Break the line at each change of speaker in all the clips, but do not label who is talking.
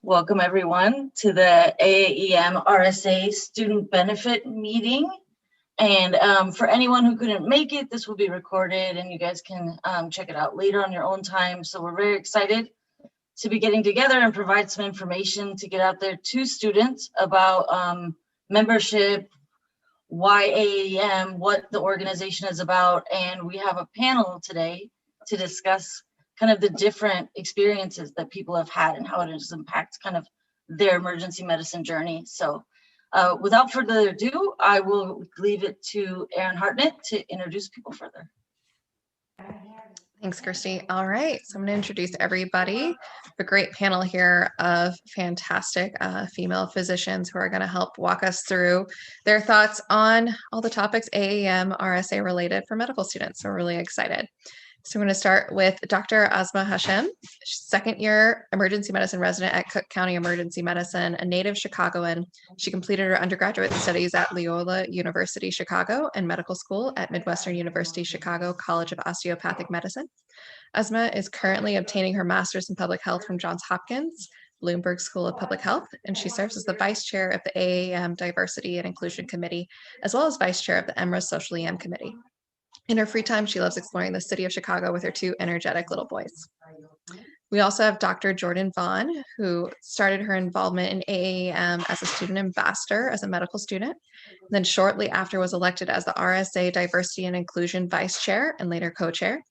Welcome everyone to the AAEM RSA student benefit meeting. And for anyone who couldn't make it, this will be recorded and you guys can check it out later on your own time. So we're very excited to be getting together and provide some information to get out there to students about membership, why AAEM, what the organization is about. And we have a panel today to discuss kind of the different experiences that people have had and how it has impacted kind of their emergency medicine journey. So without further ado, I will leave it to Erin Hartnett to introduce people further.
Thanks, Kirsty. All right, so I'm going to introduce everybody. A great panel here of fantastic female physicians who are going to help walk us through their thoughts on all the topics AAEM, RSA related for medical students. So we're really excited. So I'm going to start with Dr. Asma Hashem, second-year emergency medicine resident at Cook County Emergency Medicine, a native Chicagoan. She completed her undergraduate studies at Loyola University Chicago and medical school at Midwestern University Chicago College of Osteopathic Medicine. Asma is currently obtaining her master's in public health from Johns Hopkins Bloomberg School of Public Health, and she serves as the vice chair of the AAEM Diversity and Inclusion Committee, as well as vice chair of the EMRA Social EM Committee. In her free time, she loves exploring the city of Chicago with her two energetic little boys. We also have Dr. Jordan Vaughn, who started her involvement in AAEM as a student ambassador as a medical student, then shortly after was elected as the RSA Diversity and Inclusion Vice Chair and later co-chair.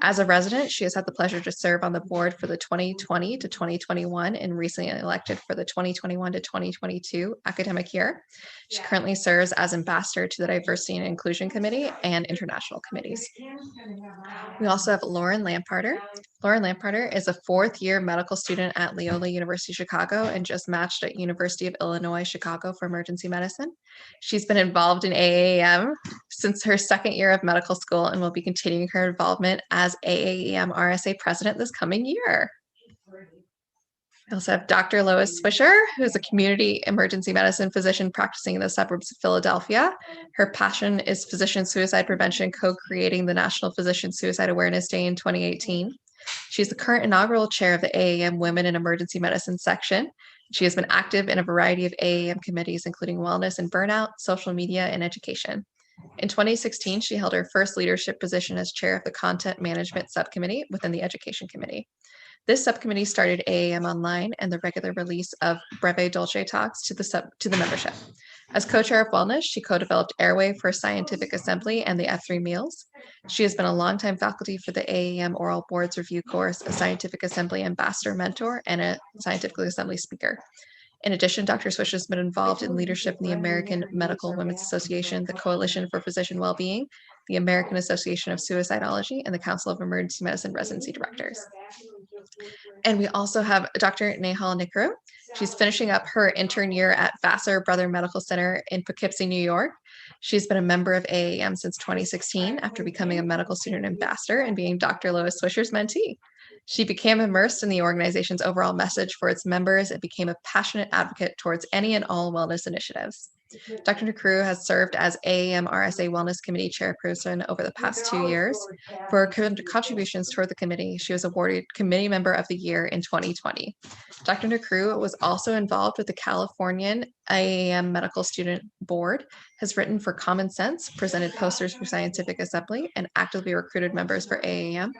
As a resident, she has had the pleasure to serve on the board for the 2020 to 2021 and recently elected for the 2021 to 2022 academic year. She currently serves as ambassador to the Diversity and Inclusion Committee and international committees. We also have Lauren Lamparter. Lauren Lamparter is a fourth-year medical student at Loyola University Chicago and just matched at University of Illinois Chicago for emergency medicine. She's been involved in AAEM since her second year of medical school and will be continuing her involvement as AAEM RSA president this coming year. We also have Dr. Lois Swisher, who is a community emergency medicine physician practicing in the suburbs of Philadelphia. Her passion is physician suicide prevention, co-creating the National Physician Suicide Awareness Day in 2018. She's the current inaugural chair of the AAEM Women in Emergency Medicine section. She has been active in a variety of AAEM committees, including wellness and burnout, social media, and education. In 2016, she held her first leadership position as chair of the Content Management Subcommittee within the Education Committee. This subcommittee started AAEM Online and the regular release of Breve Dolce talks to the membership. As co-chair of wellness, she co-developed Airway for Scientific Assembly and the F3 Meals. She has been a longtime faculty for the AAEM Oral Boards Review course, a Scientific Assembly Ambassador Mentor, and a Scientific Assembly Speaker. In addition, Dr. Swish has been involved in leadership in the American Medical Women's Association, the Coalition for Physician Wellbeing, the American Association of Suicidology, and the Council of Emergency Medicine Residency Directors. And we also have Dr. Nehal Nikru. She's finishing up her intern year at Vassar Brother Medical Center in Poughkeepsie, New York. She's been a member of AAEM since 2016 after becoming a medical student ambassador and being Dr. Lois Swisher's mentee. She became immersed in the organization's overall message for its members and became a passionate advocate towards any and all wellness initiatives. Dr. Nikru has served as AAEM RSA Wellness Committee chairperson over the past 2 years. For her contributions toward the committee, she was awarded Committee Member of the Year in 2020. Dr. Nikru was also involved with the Californian AAEM Medical Student Board, has written for Common Sense, presented posters for Scientific Assembly, and actively recruited members for AAEM.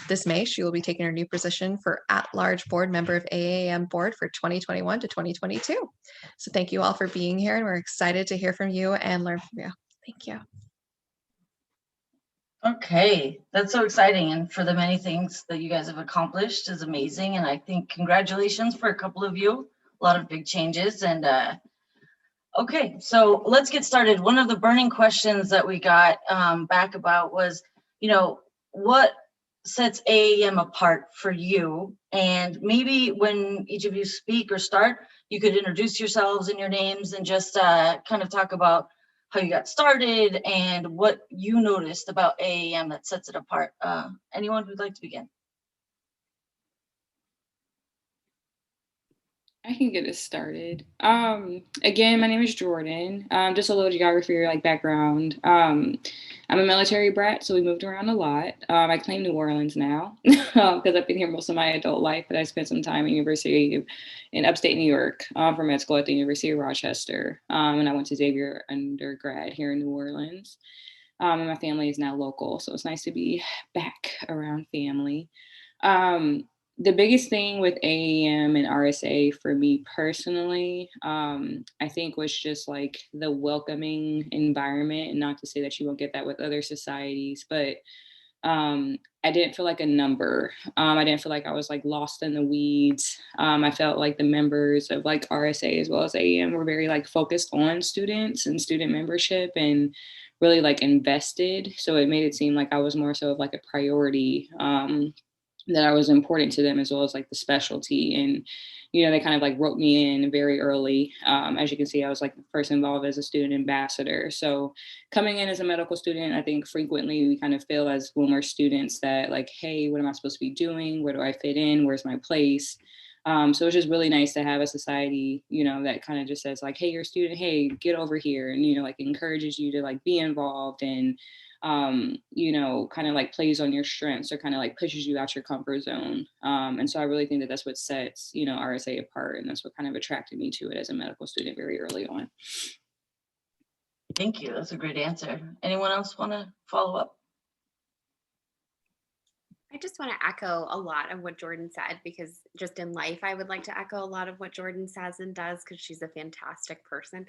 This May, she will be taking her new position for at-large board member of AAEM board for 2021 to 2022. So thank you all for being here, and we're excited to hear from you and learn from you. Thank you.
Okay, that's so exciting. And for the many things that you guys have accomplished is amazing. And I think congratulations for a couple of you, a lot of big changes. And okay, so let's get started. One of the burning questions that we got back about was, you know, what sets AAEM apart for you? And maybe when each of you speak or start, you could introduce yourselves and your names and just kind of talk about how you got started and what you noticed about AAEM that sets it apart. Anyone who'd like to begin?
I can get us started. Again, my name is Jordan. Just a little geography like background. I'm a military brat, so we moved around a lot. I claim New Orleans now because I've been here most of my adult life, but I spent some time at University in upstate New York for med school at the University of Rochester, and I went to Xavier undergrad here in New Orleans. And my family is now local, so it's nice to be back around family. The biggest thing with AAM and RSA for me personally, I think was just like the welcoming environment. And not to say that you won't get that with other societies, but I didn't feel like a number. I didn't feel like I was like lost in the weeds. I felt like the members of like RSA as well as AAM were very like focused on students and student membership and really like invested. So it made it seem like I was more so of like a priority. That I was important to them as well as like the specialty. And, they kind of like wrote me in very early. As you can see, I was like the first involved as a student ambassador. So coming in as a medical student, I think frequently we kind of feel as when we're students that like, hey, what am I supposed to be doing? Where do I fit in? Where's my place? So it's just really nice to have a society, that kind of just says like, hey, you're a student, hey, get over here. And, like encourages you to like be involved and, kind of like plays on your strengths or kind of like pushes you out your comfort zone. And so I really think that that's what sets, RSA apart. And that's what kind of attracted me to it as a medical student very early on.
Thank you. That's a great answer. Anyone else want to follow up?
I just want to echo a lot of what Jordan said, because just in life, I would like to echo a lot of what Jordan says and does, because she's a fantastic person.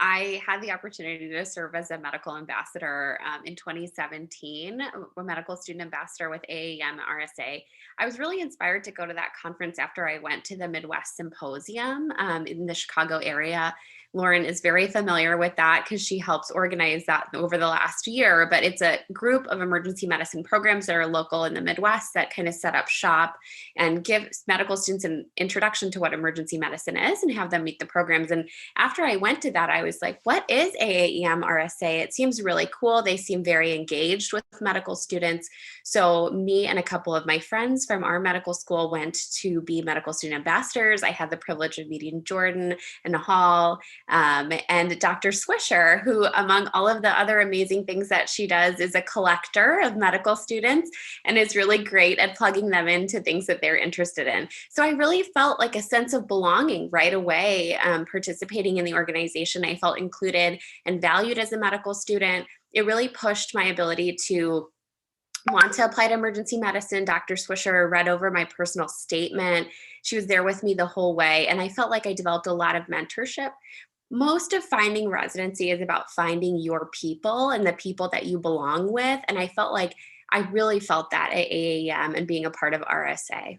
I had the opportunity to serve as a medical ambassador in 2017, a medical student ambassador with AAEM RSA. I was really inspired to go to that conference after I went to the Midwest Symposium in the Chicago area. Lauren is very familiar with that because she helps organize that over the last year, but it's a group of emergency medicine programs that are local in the Midwest that kind of set up shop and give medical students an introduction to what emergency medicine is and have them meet the programs. And after I went to that, I was like, what is AAEM RSA? It seems really cool. They seem very engaged with medical students. So me and a couple of my friends from our medical school went to be medical student ambassadors. I had the privilege of meeting Jordan and Nahal and Dr. Swisher, who among all of the other amazing things that she does is a collector of medical students and is really great at plugging them into things that they're interested in. So I really felt like a sense of belonging right away, participating in the organization. I felt included and valued as a medical student. It really pushed my ability to want to apply to emergency medicine. Dr. Swisher read over my personal statement. She was there with me the whole way. And I felt like I developed a lot of mentorship. Most of finding residency is about finding your people and the people that you belong with. And I felt like I really felt that at AAEM and being a part of RSA.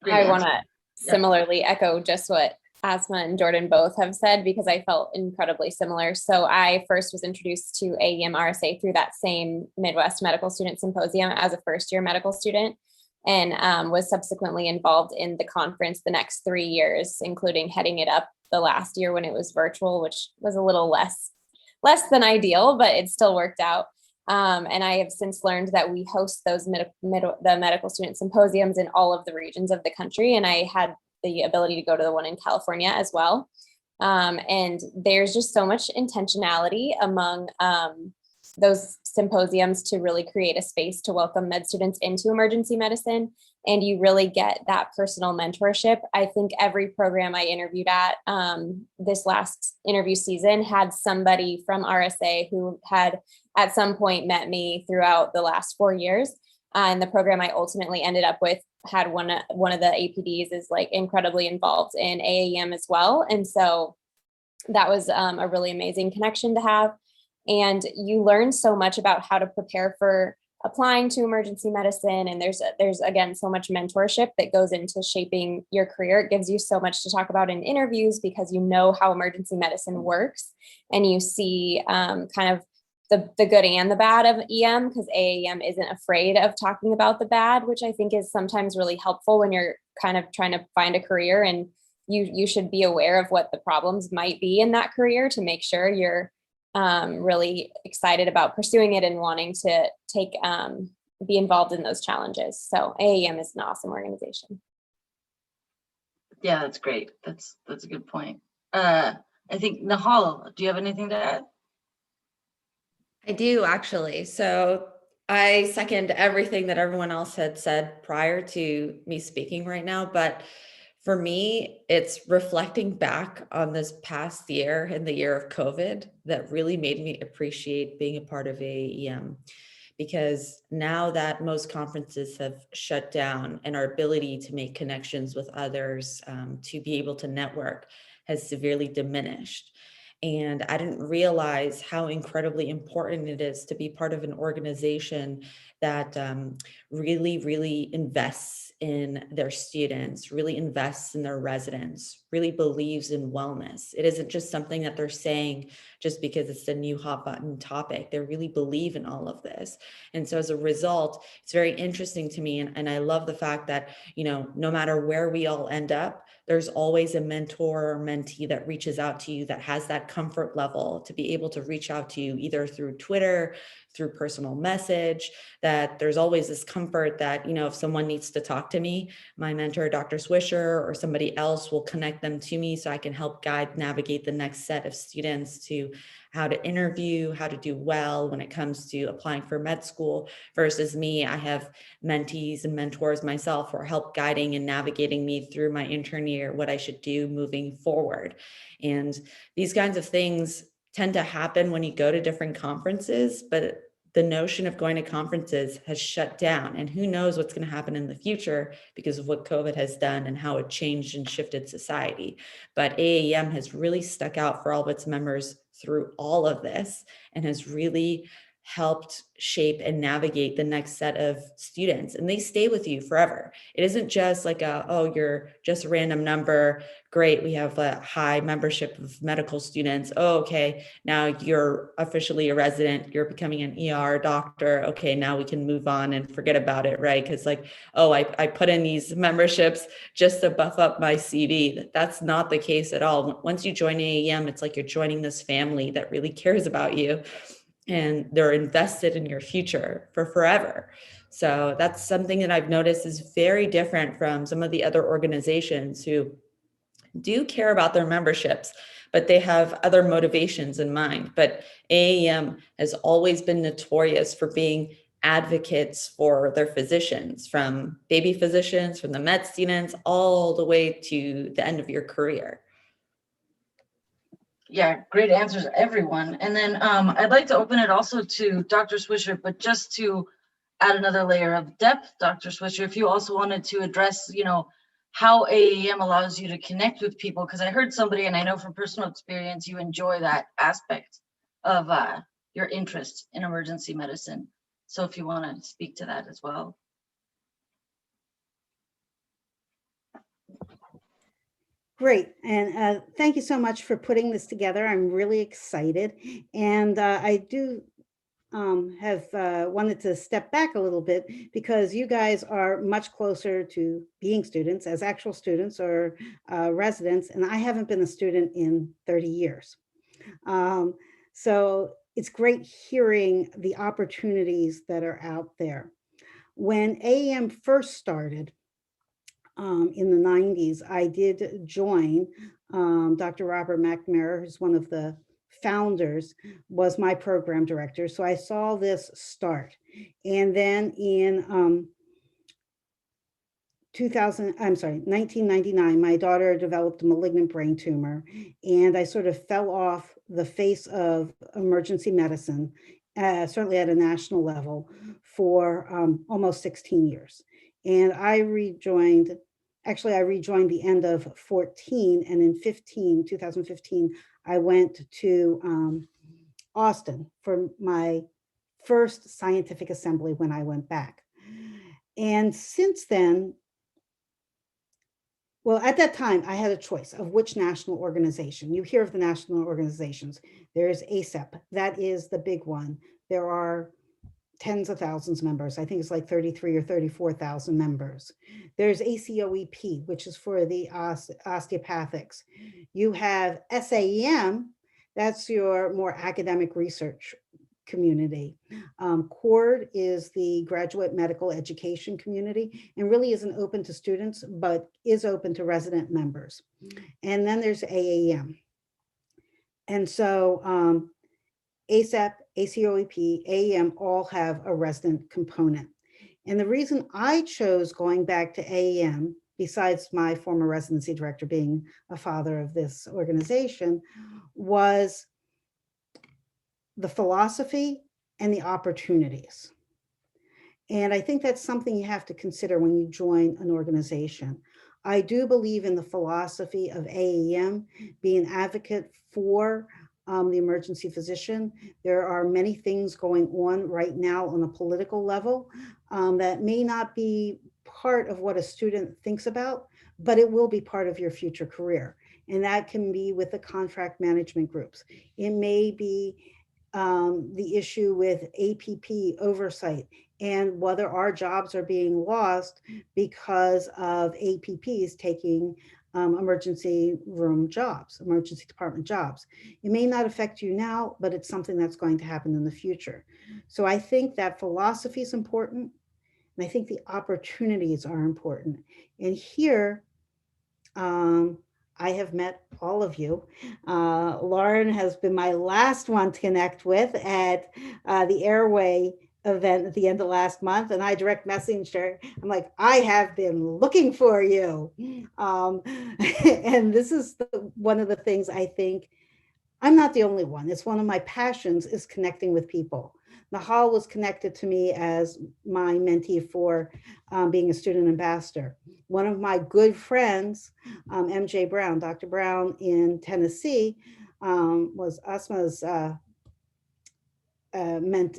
I want to similarly echo just what Asma and Jordan both have said, because I felt incredibly similar. So I first was introduced to AAEM RSA through that same Midwest Medical Student Symposium as a first-year medical student, and was subsequently involved in the conference the next 3 years, including heading it up the last year when it was virtual, which was a little less than ideal, but it still worked out. And I have since learned that we host those the medical student symposiums in all of the regions of the country. And I had the ability to go to the one in California as well. And there's just so much intentionality among those symposiums to really create a space to welcome med students into emergency medicine. And you really get that personal mentorship. I think every program I interviewed at this last interview season had somebody from RSA who had at some point met me throughout the last 4 years. And the program I ultimately ended up with had one of the APDs is like incredibly involved in AAEM as well. And so that was a really amazing connection to have. And you learn so much about how to prepare for applying to emergency medicine. And there's again, so much mentorship that goes into shaping your career. It gives you so much to talk about in interviews because you know how emergency medicine works and you see kind of the good and the bad of EM, because AAEM isn't afraid of talking about the bad, which I think is sometimes really helpful when you're kind of trying to find a career, and you should be aware of what the problems might be in that career to make sure you're really excited about pursuing it and wanting to take be involved in those challenges. So AAEM is an awesome organization.
Yeah, that's great. That's a good point. I think Nahal, do you have anything to add?
I do actually. So I second everything that everyone else had said prior to me speaking right now. But for me, it's reflecting back on this past year and the year of COVID that really made me appreciate being a part of AAEM. Because now that most conferences have shut down and our ability to make connections with others, to be able to network has severely diminished. And I didn't realize how incredibly important it is to be part of an organization that really invests in their students, really invests in their residents, really believes in wellness. It isn't just something that they're saying just because it's a new hot button topic. They really believe in all of this. And so as a result, it's very interesting to me. And I love the fact that, no matter where we all end up, there's always a mentor or mentee that reaches out to you that has that comfort level to be able to reach out to you either through Twitter, through personal message, that there's always this comfort that, if someone needs to talk to me, my mentor, Dr. Swisher, or somebody else will connect them to me so I can help guide, navigate the next set of students to how to interview, how to do well when it comes to applying for med school. Versus me, I have mentees and mentors myself who are help guiding and navigating me through my intern year, what I should do moving forward. And these kinds of things tend to happen when you go to different conferences, but the notion of going to conferences has shut down, and who knows what's going to happen in the future because of what COVID has done and how it changed and shifted society. But AAEM has really stuck out for all of its members through all of this and has really helped shape and navigate the next set of students, and they stay with you forever. It isn't just like you're just a random number. Great, we have a high membership of medical students. Oh, okay, now you're officially a resident, you're becoming an ER doctor. Okay, now we can move on and forget about it, right? Because I put in these memberships just to buff up my CV. That's not the case at all. Once you join AAEM, it's like you're joining this family that really cares about you, and they're invested in your future for forever. So that's something that I've noticed is very different from some of the other organizations who do care about their memberships, but they have other motivations in mind. But AAEM has always been notorious for being advocates for their physicians, from baby physicians, from the med students, all the way to the end of your career.
Yeah, great answers, everyone. And then I'd like to open it also to Dr. Swisher, but just to add another layer of depth, Dr. Swisher, if you also wanted to address, how AAEM allows you to connect with people, because I heard somebody, and I know from personal experience, you enjoy that aspect of your interest in emergency medicine. So if you want to speak to that as well.
Great, and thank you so much for putting this together. I'm really excited, and I do have wanted to step back a little bit because you guys are much closer to being students as actual students or residents, and I haven't been a student in 30 years. So it's great hearing the opportunities that are out there. When AAEM first started, in the 90s, I did join. Dr. Robert McNamara, who's one of the founders, was my program director. So I saw this start. And then in 1999, my daughter developed a malignant brain tumor, and I sort of fell off the face of emergency medicine, certainly at a national level, for almost 16 years. And I rejoined the end of 14, and in 2015, I went to Austin for my first scientific assembly when I went back. And since then, well, at that time, I had a choice of which national organization. You hear of the national organizations. There's ACEP, that is the big one. There are tens of thousands of members. I think it's like 33 or 34,000 members. There's ACOEP, which is for the osteopathics. You have SAEM, that's your more academic research community. CORD is the graduate medical education community, and really isn't open to students, but is open to resident members. And then there's AAEM. And so ASAP, ACOEP, AAEM all have a resident component. And the reason I chose going back to AAEM, besides my former residency director being a father of this organization, was the philosophy and the opportunities. And I think that's something you have to consider when you join an organization. I do believe in the philosophy of AAEM, being an advocate for the emergency physician. There are many things going on right now on a political level that may not be part of what a student thinks about, but it will be part of your future career. And that can be with the contract management groups. It may be the issue with APP oversight and whether our jobs are being lost because of APPs taking emergency room jobs, emergency department jobs. It may not affect you now, but it's something that's going to happen in the future. So I think that philosophy is important. And I think the opportunities are important. And here, I have met all of you. Lauren has been my last one to connect with at the Airway event at the end of last month, and I direct messaged her. I'm like, I have been looking for you. And this is one of the things I think, I'm not the only one. It's one of my passions is connecting with people. Nahal was connected to me as my mentee for being a student ambassador. One of my good friends, MJ Brown, Dr. Brown in Tennessee, was Asma's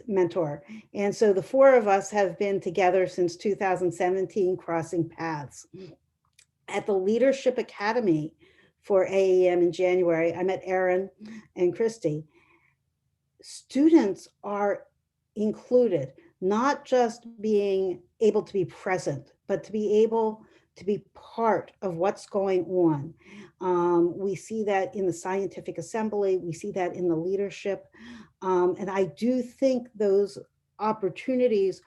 mentor. And so the four of us have been together since 2017, crossing paths. At the Leadership Academy for AAEM in January, I met Erin and Christy. Students are included, not just being able to be present, but to be able to be part of what's going on. We see that in the scientific assembly, we see that in the leadership. And I do think those opportunities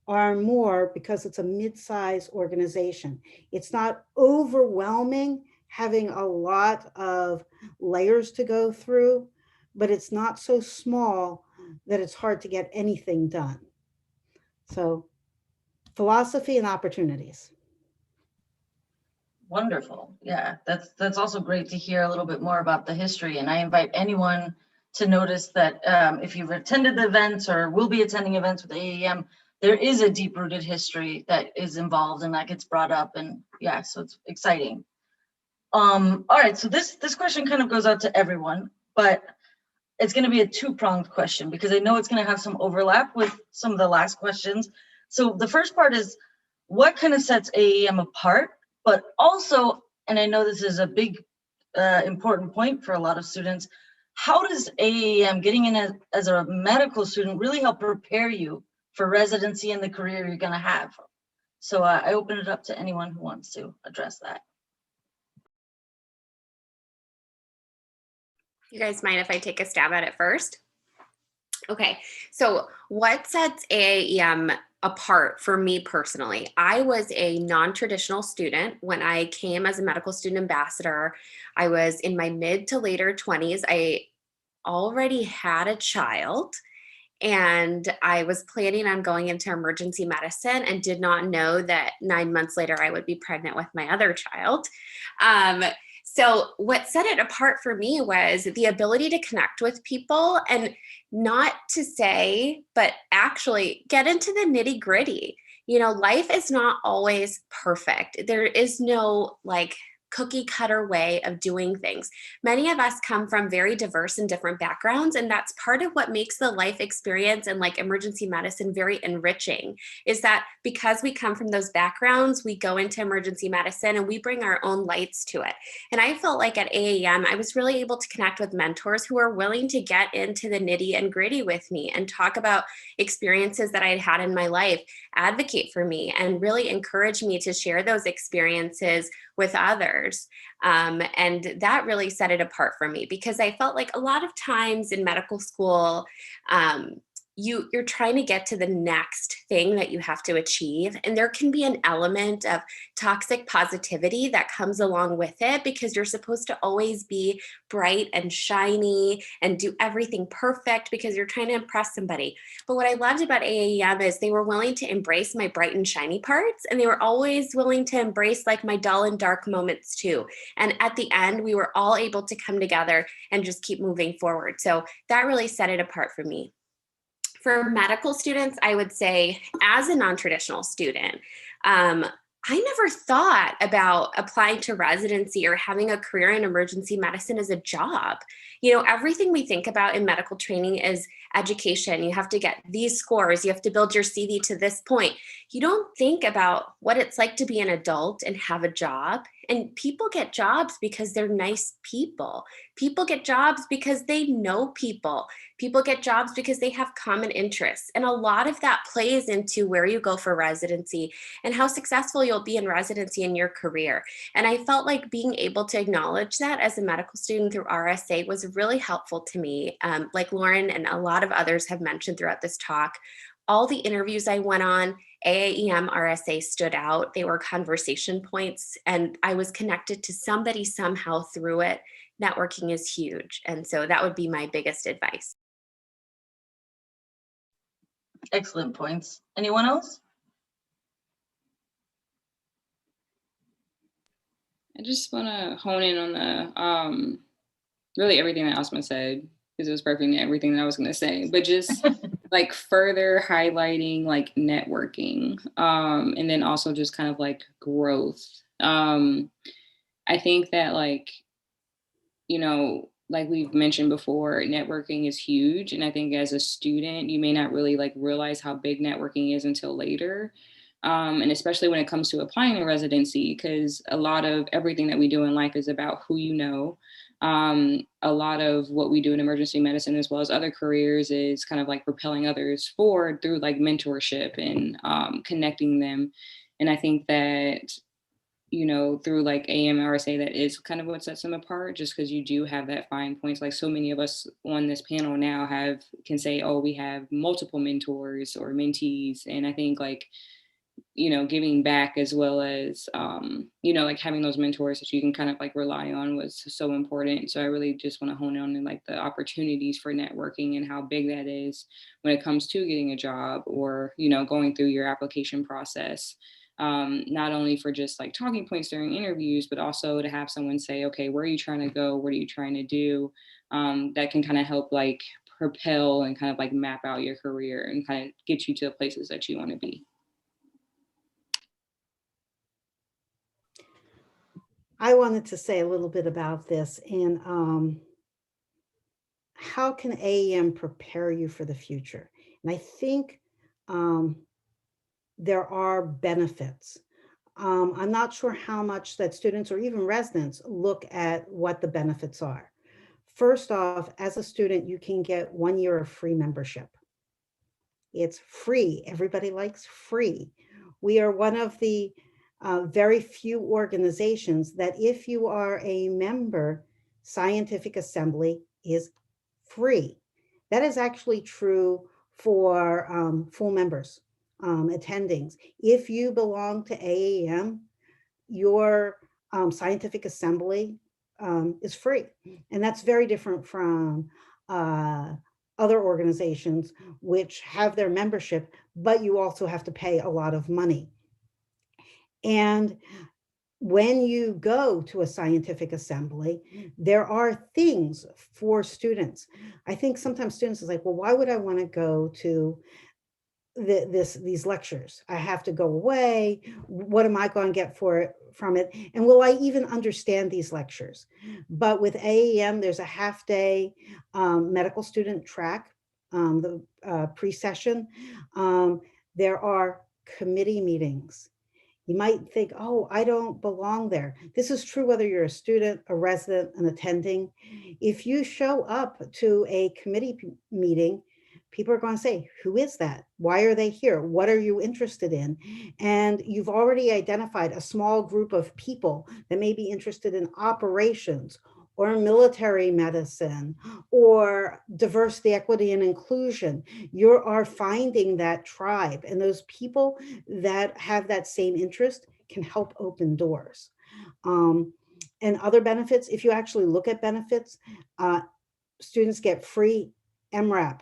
are more because it's a mid-sized organization. It's not overwhelming, having a lot of layers to go through, but it's not so small that it's hard to get anything done. So philosophy and opportunities.
Wonderful. Yeah, that's also great to hear a little bit more about the history. And I invite anyone to notice that if you've attended the events or will be attending events with AAEM, there is a deep-rooted history that is involved and that gets brought up. And yeah, so it's exciting. All right, so this question kind of goes out to everyone, but it's going to be a two-pronged question because I know it's going to have some overlap with some of the last questions. So the first part is, what kind of sets AAEM apart? But also, and I know this is a big, important point for a lot of students, how does AAEM, getting in as a medical student, really help prepare you for residency and the career you're going to have? So I open it up to anyone who wants to address that.
You guys mind if I take a stab at it first? Okay, so what sets AAEM apart for me personally? I was a non-traditional student when I came as a medical student ambassador. I was in my mid to later 20s. I already had a child and I was planning on going into emergency medicine and did not know that 9 months later I would be pregnant with my other child. So what set it apart for me was the ability to connect with people and not to say, but actually get into the nitty gritty. You know, life is not always perfect. There is no like cookie cutter way of doing things. Many of us come from very diverse and different backgrounds, and that's part of what makes the life experience and like emergency medicine very enriching, is that because we come from those backgrounds, we go into emergency medicine and we bring our own lights to it. And I felt like at AAEM, I was really able to connect with mentors who are willing to get into the nitty and gritty with me and talk about experiences that I'd had in my life, advocate for me, and really encourage me to share those experiences with others. And that really set it apart for me because I felt like a lot of times in medical school, you're trying to get to the next thing that you have to achieve. And there can be an element of toxic positivity that comes along with it, because you're supposed to always be bright and shiny and do everything perfect because you're trying to impress somebody. But what I loved about AAEM is they were willing to embrace my bright and shiny parts, and they were always willing to embrace like my dull and dark moments too. And at the end, we were all able to come together and just keep moving forward. So that really set it apart for me. For medical students, I would say, as a non-traditional student, I never thought about applying to residency or having a career in emergency medicine as a job. You know, everything we think about in medical training is education. You have to get these scores. You have to build your CV to this point. You don't think about what it's like to be an adult and have a job. And people get jobs because they're nice people. People get jobs because they know people. People get jobs because they have common interests. And a lot of that plays into where you go for residency and how successful you'll be in residency in your career. And I felt like being able to acknowledge that as a medical student through RSA was really helpful to me. Like Lauren and a lot of others have mentioned throughout this talk, all the interviews I went on, AAEM RSA stood out. They were conversation points, and I was connected to somebody somehow through it. Networking is huge. And so that would be my biggest advice.
Excellent points. Anyone else?
I just want to hone in on the really everything that Asma said, because it was perfect in everything that I was going to say, but just like further highlighting like networking, and then also just kind of like growth. I think that, like, you know, like we've mentioned before, networking is huge. And I think as a student, you may not really like realize how big networking is until later. And especially when it comes to applying to residency, because a lot of everything that we do in life is about who you know. A lot of what we do in emergency medicine, as well as other careers, is kind of like propelling others forward through like mentorship and connecting them. And I think that, you know, through like AM RSA, that is kind of what sets them apart, just because you do have that fine points. Like so many of us on this panel now can say, oh, we have multiple mentors or mentees. And I think like, you know, giving back as well as, you know, like having those mentors that you can kind of like rely on was so important. So I really just want to hone on like the opportunities for networking and how big that is when it comes to getting a job or, you know, going through your application process. Not only for just like talking points during interviews, but also to have someone say, okay, where are you trying to go? What are you trying to do? That can kind of help like propel and kind of like map out your career and kind of get you to the places that you want to be.
I wanted to say a little bit about this and how can AAEM prepare you for the future? And I think there are benefits. I'm not sure how much that students or even residents look at what the benefits are. First off, as a student, you can get 1 year of free membership. It's free. Everybody likes free. We are one of the very few organizations that if you are a member, Scientific Assembly is free. That is actually true for full members, attendings. If you belong to AAEM, your Scientific Assembly is free. And that's very different from other organizations which have their membership, but you also have to pay a lot of money. And when you go to a scientific assembly, there are things for students. I think sometimes students is like, well, why would I want to go to these lectures? I have to go away. What am I going to get from it? And will I even understand these lectures? But with AAEM, there's a half-day medical student track, the pre-session. There are committee meetings. You might think, oh, I don't belong there. This is true whether you're a student, a resident, an attending. If you show up to a committee meeting, people are going to say, who is that? Why are they here? What are you interested in? And you've already identified a small group of people that may be interested in operations or military medicine or diversity, equity, and inclusion. You are finding that tribe, and those people that have that same interest can help open doors. And other benefits, if you actually look at benefits, students get free MRAP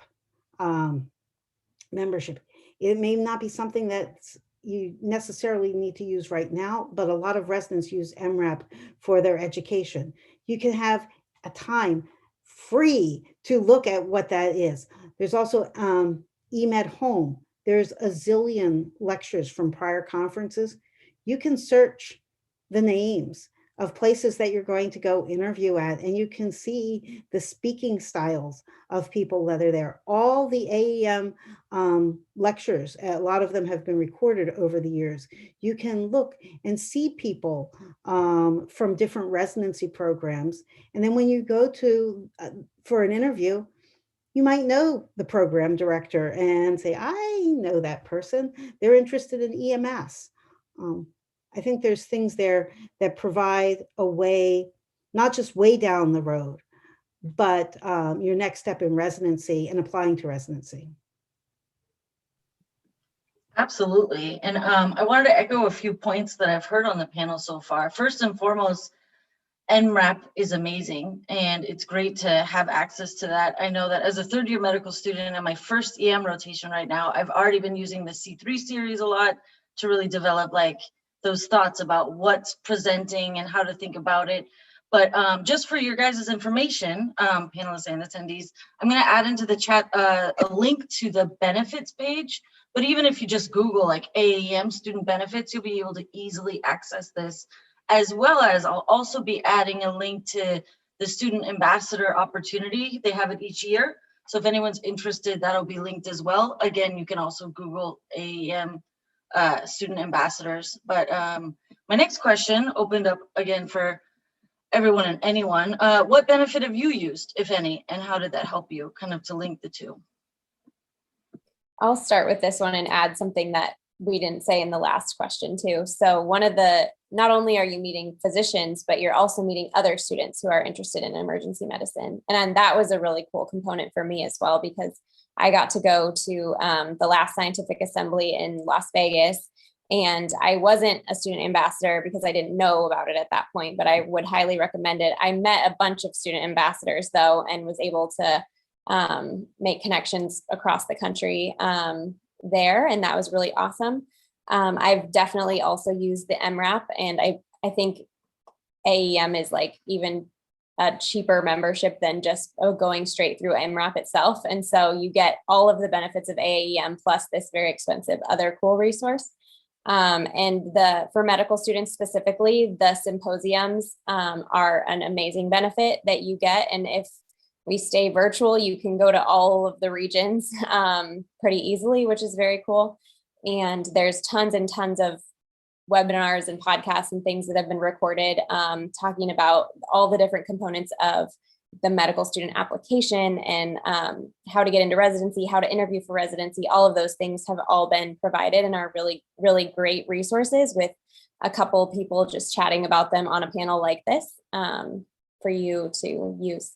membership. It may not be something that you necessarily need to use right now, but a lot of residents use MRAP for their education. You can have a time free to look at what that is. There's also EMED Home. There's a zillion lectures from prior conferences. You can search the names of places that you're going to go interview at, and you can see the speaking styles of people that are there. All the AAEM lectures, a lot of them have been recorded over the years. You can look and see people from different residency programs. And then when you go to for an interview, you might know the program director and say, I know that person. They're interested in EMS. I think there's things there that provide a way, not just way down the road, but your next step in residency and applying to residency.
Absolutely. And I wanted to echo a few points that I've heard on the panel so far. First and foremost, NRAP is amazing, and it's great to have access to that. I know that as a third-year medical student in my first EM rotation right now, I've already been using the C3 series a lot to really develop like those thoughts about what's presenting and how to think about it. But just for your guys' information, panelists and attendees, I'm going to add into the chat a link to the benefits page. But even if you just Google like AAEM student benefits, you'll be able to easily access this, as well as I'll also be adding a link to the student ambassador opportunity. They have it each year. So if anyone's interested, that'll be linked as well. Again, you can also Google AAEM student ambassadors. But my next question opened up again for everyone and anyone. What benefit have you used, if any, and how did that help you, kind of to link the two?
I'll start with this one and add something that we didn't say in the last question too. So one of the, not only are you meeting physicians, but you're also meeting other students who are interested in emergency medicine. And that was a really cool component for me as well, because I got to go to the last scientific assembly in Las Vegas, and I wasn't a student ambassador because I didn't know about it at that point, but I would highly recommend it. I met a bunch of student ambassadors though, and was able to make connections across the country there. And that was really awesome. I've definitely also used the MRAP, and I think AAEM is like even a cheaper membership than just going straight through MRAP itself. And so you get all of the benefits of AAEM plus this very expensive other cool resource. And for medical students specifically, the symposiums are an amazing benefit that you get. And if we stay virtual, you can go to all of the regions pretty easily, which is very cool. And there's tons and tons of webinars and podcasts and things that have been recorded talking about all the different components of the medical student application and how to get into residency, how to interview for residency. All of those things have all been provided and are really, really great resources, with a couple people just chatting about them on a panel like this for you to use.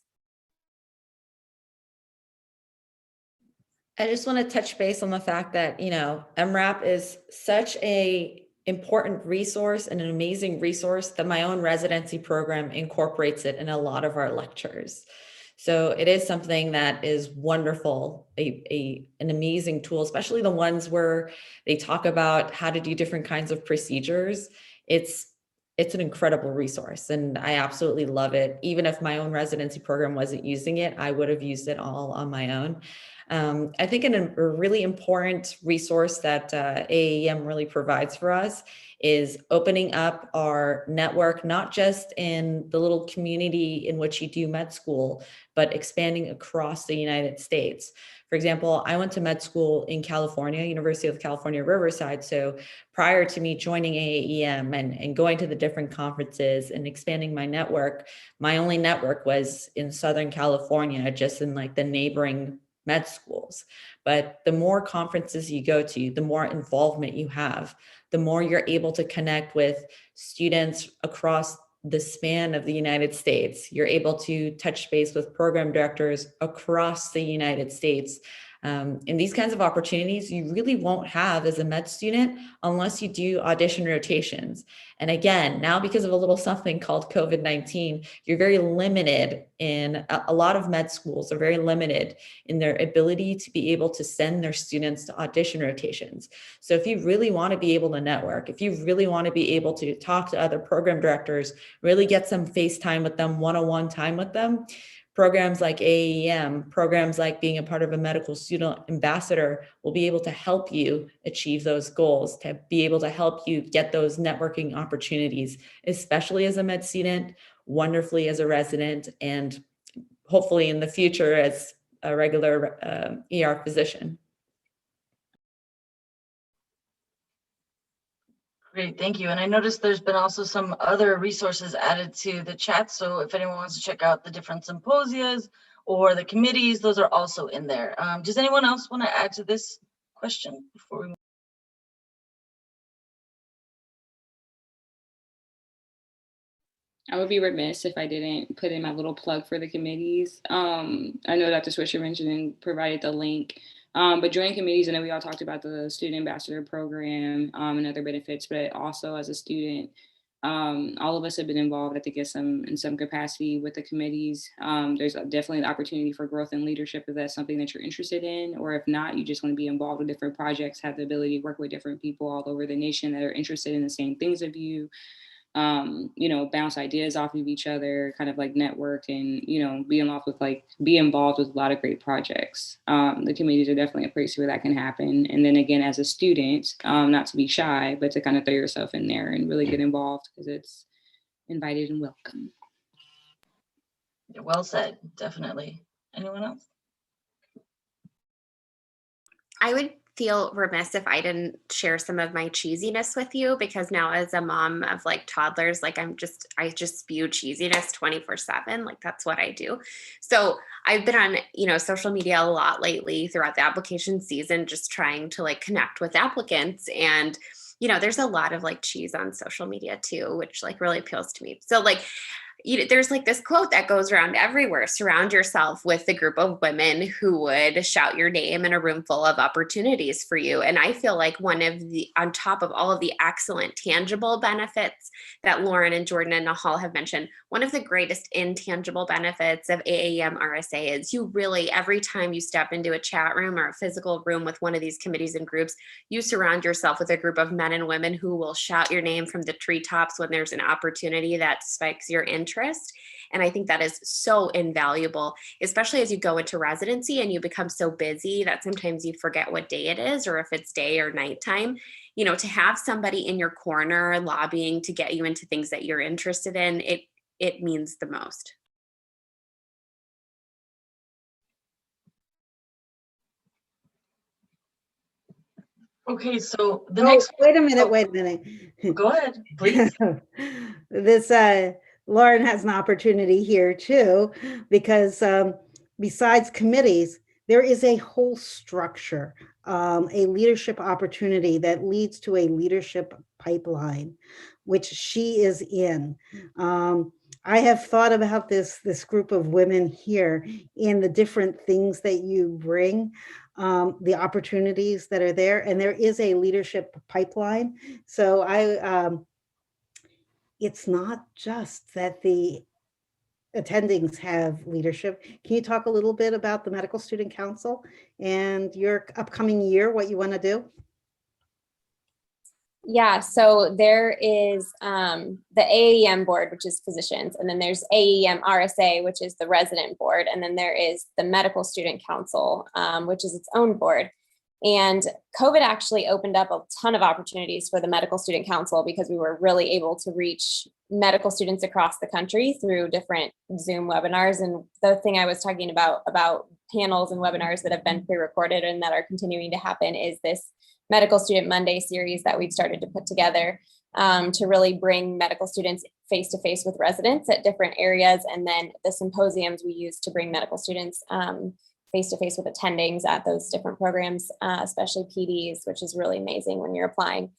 I just want to touch base on the fact that, MRAP is such a important resource and an amazing resource that my own residency program incorporates it in a lot of our lectures. So it is something that is wonderful, an amazing tool, especially the ones where they talk about how to do different kinds of procedures. It's an incredible resource, and I absolutely love it. Even if my own residency program wasn't using it, I would have used it all on my own. I think a really important resource that AAEM really provides for us is opening up our network, not just in the little community in which you do med school, but expanding across the United States. For example, I went to med school in California, University of California, Riverside. So prior to me joining AAEM and going to the different conferences and expanding my network, my only network was in Southern California, just in like the neighboring med schools. But the more conferences you go to, the more involvement you have, the more you're able to connect with students across the span of the United States. You're able to touch base with program directors across the United States. And these kinds of opportunities you really won't have as a med student unless you do audition rotations. And again, now because of a little something called COVID-19, you're very limited in a lot of med schools are very limited in their ability to be able to send their students to audition rotations. So if you really want to be able to network, if you really want to be able to talk to other program directors, really get some face time with them, one-on-one time with them, programs like AAEM, programs like being a part of a medical student ambassador will be able to help you achieve those goals, to be able to help you get those networking opportunities, especially as a med student, wonderfully as a resident, and hopefully in the future as a regular ER physician.
Great, thank you. And I noticed there's been also some other resources added to the chat. So if anyone wants to check out the different symposias or the committees, those are also in there. Does anyone else want to add to this question before we move?
I would be remiss if I didn't put in my little plug for the committees. I know Dr. Swisher mentioned and provided the link, but joining committees, I know we all talked about the student ambassador program and other benefits, but also as a student, all of us have been involved, I think, in some capacity with the committees. There's definitely the opportunity for growth and leadership if that's something that you're interested in, or if not, you just want to be involved with different projects, have the ability to work with different people all over the nation that are interested in the same things of you. Bounce ideas off of each other, kind of like network and, be involved with a lot of great projects. The committees are definitely a place where that can happen. And then again, as a student, not to be shy, but to kind of throw yourself in there and really get involved because it's invited and welcome.
Well said, definitely. Anyone else?
I would feel remiss if I didn't share some of my cheesiness with you, because now as a mom of like toddlers, like I just spew cheesiness 24/7. Like that's what I do. So I've been on, social media a lot lately throughout the application season, just trying to like connect with applicants. And, there's a lot of like cheese on social media too, which like really appeals to me. So like, there's like this quote that goes around everywhere: surround yourself with a group of women who would shout your name in a room full of opportunities for you. And I feel like on top of all of the excellent tangible benefits that Lauren and Jordan and Nahal have mentioned, one of the greatest intangible benefits of AAEM RSA is you really, every time you step into a chat room or a physical room with one of these committees and groups, you surround yourself with a group of men and women who will shout your name from the treetops when there's an opportunity that spikes your interest. And I think that is so invaluable, especially as you go into residency and you become so busy that sometimes you forget what day it is or if it's day or nighttime. To have somebody in your corner lobbying to get you into things that you're interested in, it means the most.
Okay, so the next.
Wait a minute.
Go ahead, please.
This Lauren has an opportunity here too, because besides committees, there is a whole structure, a leadership opportunity that leads to a leadership pipeline, which she is in. I have thought about this group of women here and the different things that you bring, the opportunities that are there, and there is a leadership pipeline. So it's not just that the attendings have leadership. Can you talk a little bit about the Medical Student Council and your upcoming year, what you want to do?
Yeah, so there is the AAEM board, which is physicians, and then there's AAEM RSA, which is the resident board, and then there is the Medical Student Council, which is its own board. And COVID actually opened up a ton of opportunities for the Medical Student Council because we were really able to reach medical students across the country through different Zoom webinars. And the thing I was talking about panels and webinars that have been pre-recorded and that are continuing to happen is this Medical Student Monday series that we've started to put together to really bring medical students face-to-face with residents at different areas. And then the symposiums we use to bring medical students face-to-face with attendings at those different programs, especially PDs, which is really amazing when you're applying.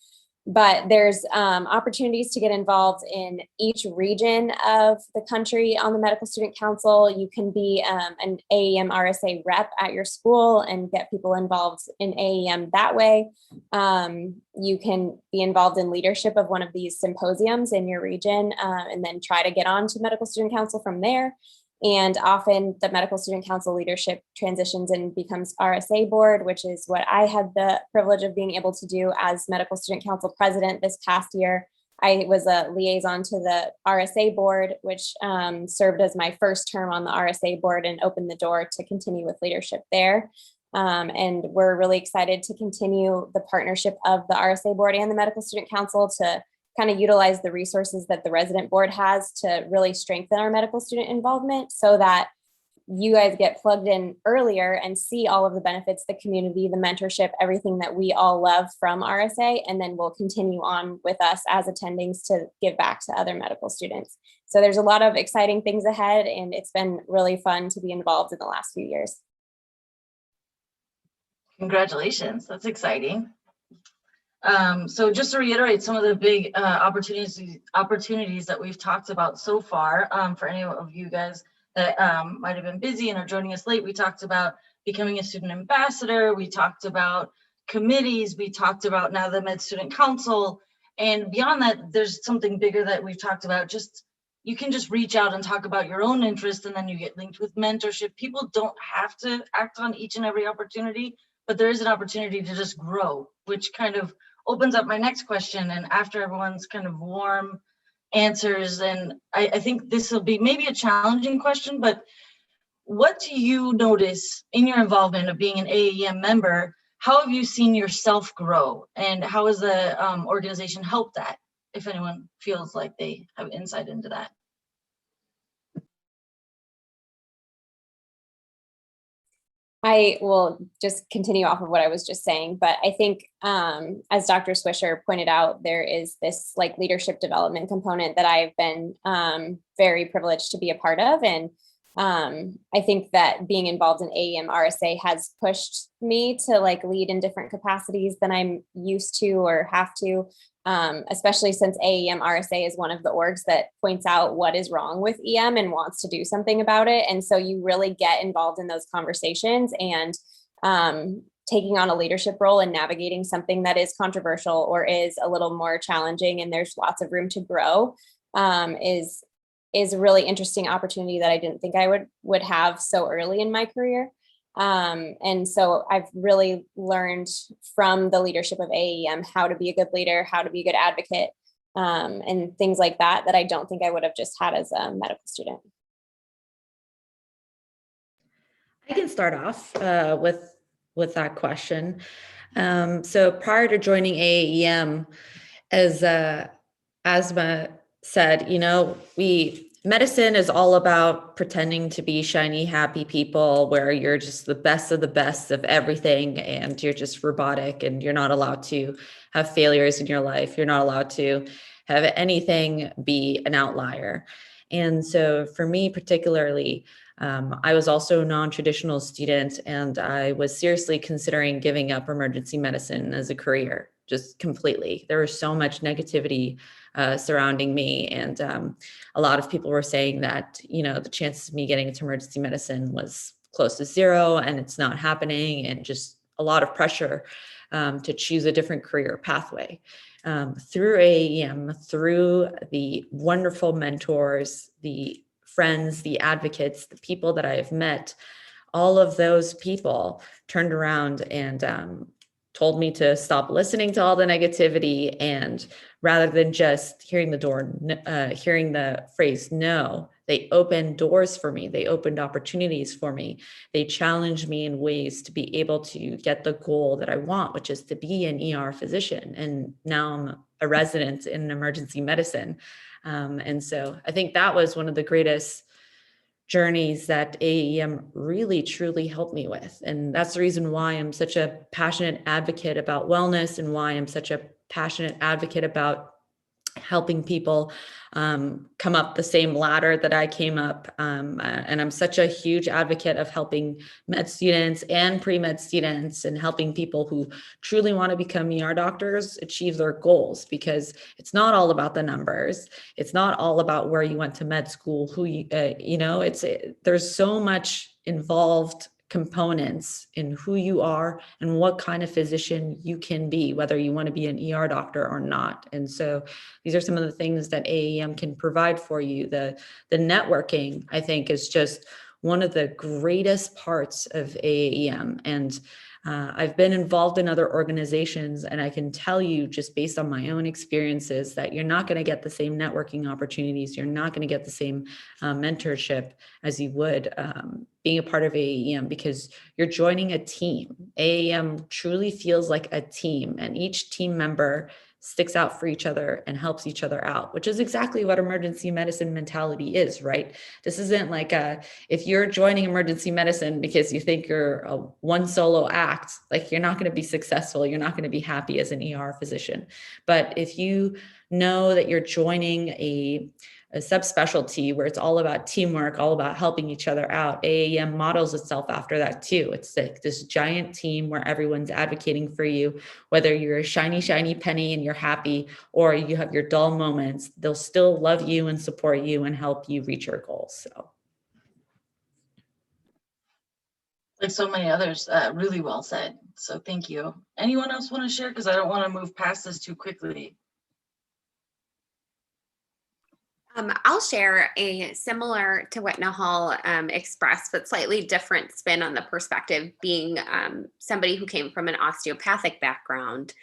But there's opportunities to get involved in each region of the country on the Medical Student Council. You can be an AAEM RSA rep at your school and get people involved in AAEM that way. You can be involved in leadership of one of these symposiums in your region and then try to get on to Medical Student Council from there. And often the Medical Student Council leadership transitions and becomes RSA board, which is what I had the privilege of being able to do as Medical Student Council president this past year. I was a liaison to the RSA board, which served as my first term on the RSA board and opened the door to continue with leadership there. And we're really excited to continue the partnership of the RSA board and the Medical Student Council to kind of utilize the resources that the resident board has to really strengthen our medical student involvement so that you guys get plugged in earlier and see all of the benefits, the community, the mentorship, everything that we all love from RSA, and then we'll continue on with us as attendings to give back to other medical students. So there's a lot of exciting things ahead, and it's been really fun to be involved in the last few years.
Congratulations, that's exciting. So just to reiterate some of the big opportunities that we've talked about so far, for any of you guys that might have been busy and are joining us late, we talked about becoming a student ambassador, we talked about committees, we talked about now the Med Student Council, and beyond that, there's something bigger that we've talked about. Just you can just reach out and talk about your own interest, and then you get linked with mentorship. People don't have to act on each and every opportunity, but there is an opportunity to just grow, which kind of opens up my next question. And after everyone's kind of warm answers, and I think this will be maybe a challenging question, but what do you notice in your involvement of being an AAEM member? How have you seen yourself grow, and how has the organization helped that, if anyone feels like they have insight into that?
I will just continue off of what I was just saying, but I think as Dr. Swisher pointed out, there is this like leadership development component that I've been very privileged to be a part of. And I think that being involved in AAEM RSA has pushed me to like lead in different capacities than I'm used to or have to, especially since AAEM RSA is one of the orgs that points out what is wrong with EM and wants to do something about it. And so you really get involved in those conversations, and taking on a leadership role and navigating something that is controversial or is a little more challenging and there's lots of room to grow is a really interesting opportunity that I didn't think I would have so early in my career. And so I've really learned from the leadership of AAEM how to be a good leader, how to be a good advocate, and things like that, that I don't think I would have just had as a medical student.
I can start off with that question. So prior to joining AAEM, as Asma said, medicine is all about pretending to be shiny, happy people where you're just the best of the best of everything and you're just robotic and you're not allowed to have failures in your life. You're not allowed to have anything be an outlier. And so for me particularly, I was also a non-traditional student, and I was seriously considering giving up emergency medicine as a career, just completely. There was so much negativity surrounding me, and a lot of people were saying that, the chances of me getting into emergency medicine was close to zero, and it's not happening, and just a lot of pressure to choose a different career pathway. Through AAEM, through the wonderful mentors, the friends, the advocates, the people that I have met, all of those people turned around and told me to stop listening to all the negativity, and rather than just hearing the phrase no, they opened doors for me. They opened opportunities for me. They challenged me in ways to be able to get the goal that I want, which is to be an ER physician. And now I'm a resident in emergency medicine. And so I think that was one of the greatest journeys that AAEM really, truly helped me with. And that's the reason why I'm such a passionate advocate about wellness, and why I'm such a passionate advocate about helping people come up the same ladder that I came up. And I'm such a huge advocate of helping med students and pre-med students and helping people who truly want to become ER doctors achieve their goals, because it's not all about the numbers. It's not all about where you went to med school, who there's so much involved components in who you are and what kind of physician you can be, whether you want to be an ER doctor or not. And so these are some of the things that AAEM can provide for you. The networking, I think, is just one of the greatest parts of AAEM. And I've been involved in other organizations, and I can tell you, just based on my own experiences, that you're not going to get the same networking opportunities. You're not going to get the same mentorship as you would being a part of AAEM, because you're joining a team. AAEM truly feels like a team, and each team member sticks out for each other and helps each other out, which is exactly what emergency medicine mentality is, right? This isn't like if you're joining emergency medicine because you think you're a one solo act, like you're not going to be successful. You're not going to be happy as an ER physician. But if you know that you're joining a subspecialty where it's all about teamwork, all about helping each other out, AAEM models itself after that too. It's like this giant team where everyone's advocating for you, whether you're a shiny, shiny penny and you're happy, or you have your dull moments, they'll still love you and support you and help you reach your goals. So.
Like so many others, really well said. So thank you. Anyone else want to share? Because I don't want to move past this too quickly.
I'll share a similar to what Nahal expressed, but slightly different spin on the perspective, being somebody who came from an osteopathic background,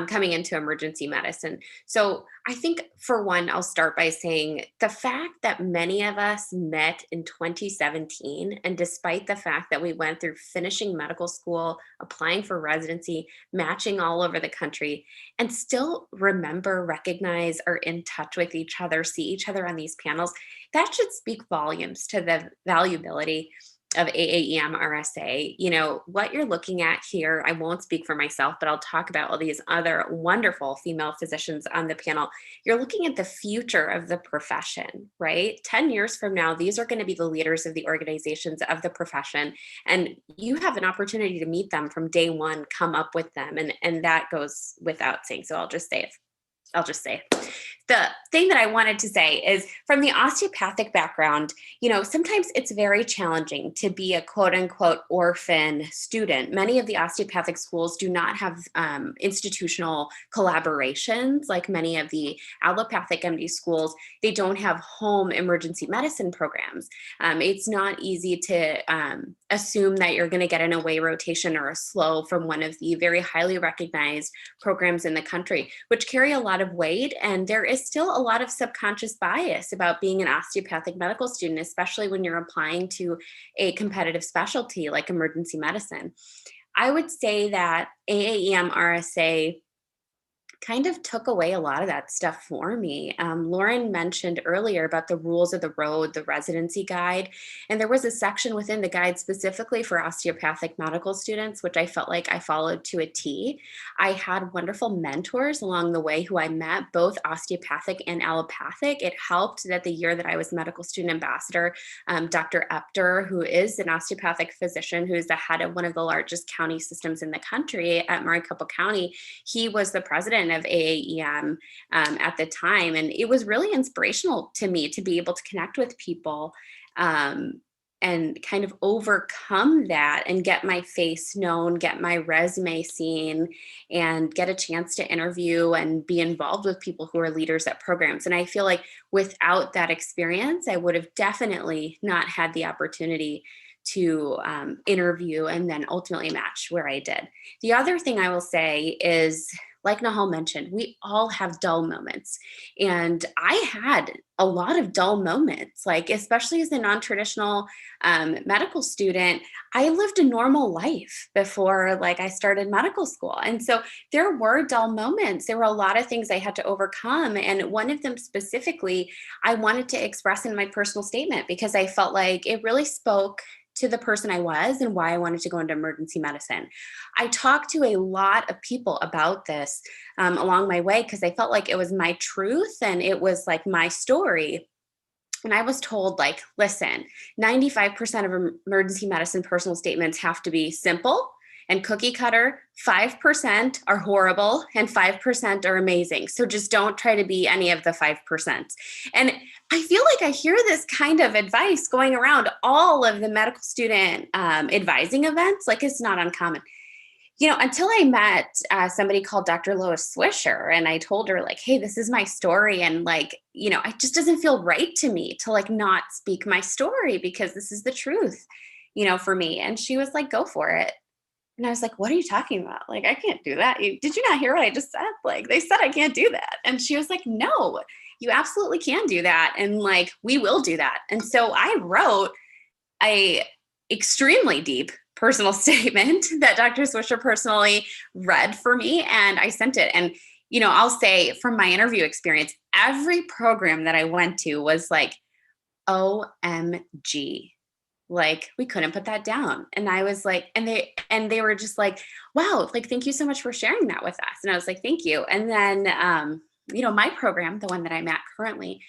coming into emergency medicine. So I think, for one, I'll start by saying the fact that many of us met in 2017, and despite the fact that we went through finishing medical school, applying for residency, matching all over the country, and still remember, recognize, are in touch with each other, see each other on these panels, that should speak volumes to the valuability of AAEM RSA. You know, what you're looking at here, I won't speak for myself, but I'll talk about all these other wonderful female physicians on the panel. You're looking at the future of the profession, right? 10 years from now, these are going to be the leaders of the organizations of the profession. And you have an opportunity to meet them from day one, come up with them. And that goes without saying. So I'll just say it. The thing that I wanted to say is, from the osteopathic background, you know, sometimes it's very challenging to be a quote unquote orphan student. Many of the osteopathic schools do not have institutional collaborations like many of the allopathic MD schools. They don't have home emergency medicine programs. It's not easy to assume that you're going to get an away rotation or a slow from one of the very highly recognized programs in the country, which carry a lot of weight. And there is still a lot of subconscious bias about being an osteopathic medical student, especially when you're applying to a competitive specialty like emergency medicine. I would say that AAEM RSA kind of took away a lot of that stuff for me. Lauren mentioned earlier about the rules of the road, the residency guide, and there was a section within the guide specifically for osteopathic medical students, which I felt like I followed to a T. I had wonderful mentors along the way who I met, both osteopathic and allopathic. It helped that the year that I was medical student ambassador, Dr. Epter, who is an osteopathic physician, who is the head of one of the largest county systems in the country at Maricopa County, he was the president of AAEM at the time. And it was really inspirational to me to be able to connect with people and kind of overcome that and get my face known, get my resume seen, and get a chance to interview and be involved with people who are leaders at programs. And I feel like without that experience, I would have definitely not had the opportunity to interview and then ultimately match where I did. The other thing I will say is, like Nahal mentioned, we all have dull moments. And I had a lot of dull moments, like especially as a non-traditional medical student, I lived a normal life before I started medical school. And so there were dull moments. There were a lot of things I had to overcome. And one of them specifically, I wanted to express in my personal statement because I felt like it really spoke to the person I was and why I wanted to go into emergency medicine. I talked to a lot of people about this along my way because I felt like it was my truth and it was like my story. And I was told, like, listen, 95% of emergency medicine personal statements have to be simple and cookie cutter. 5% are horrible and 5% are amazing. So just don't try to be any of the 5%. And I feel like I hear this kind of advice going around all of the medical student advising events. Like, it's not uncommon. You know, until I met somebody called Dr. Lois Swisher, and I told her, like, hey, this is my story. And like, you know, it just doesn't feel right to me to like not speak my story because this is the truth, you know, for me. And she was like, go for it. And I was like, what are you talking about? Like, I can't do that. Did you not hear what I just said? Like, they said I can't do that. And she was like, no, you absolutely can do that. And like, we will do that. And so I wrote a extremely deep personal statement that Dr. Swisher personally read for me, and I sent it. And, you know, I'll say from my interview experience, every program that I went to was like, OMG. Like, we couldn't put that down. And I was like, and they were just like, wow, like, thank you so much for sharing that with us. And I was like, thank you. And then, you know, my program, the one that I'm at currently,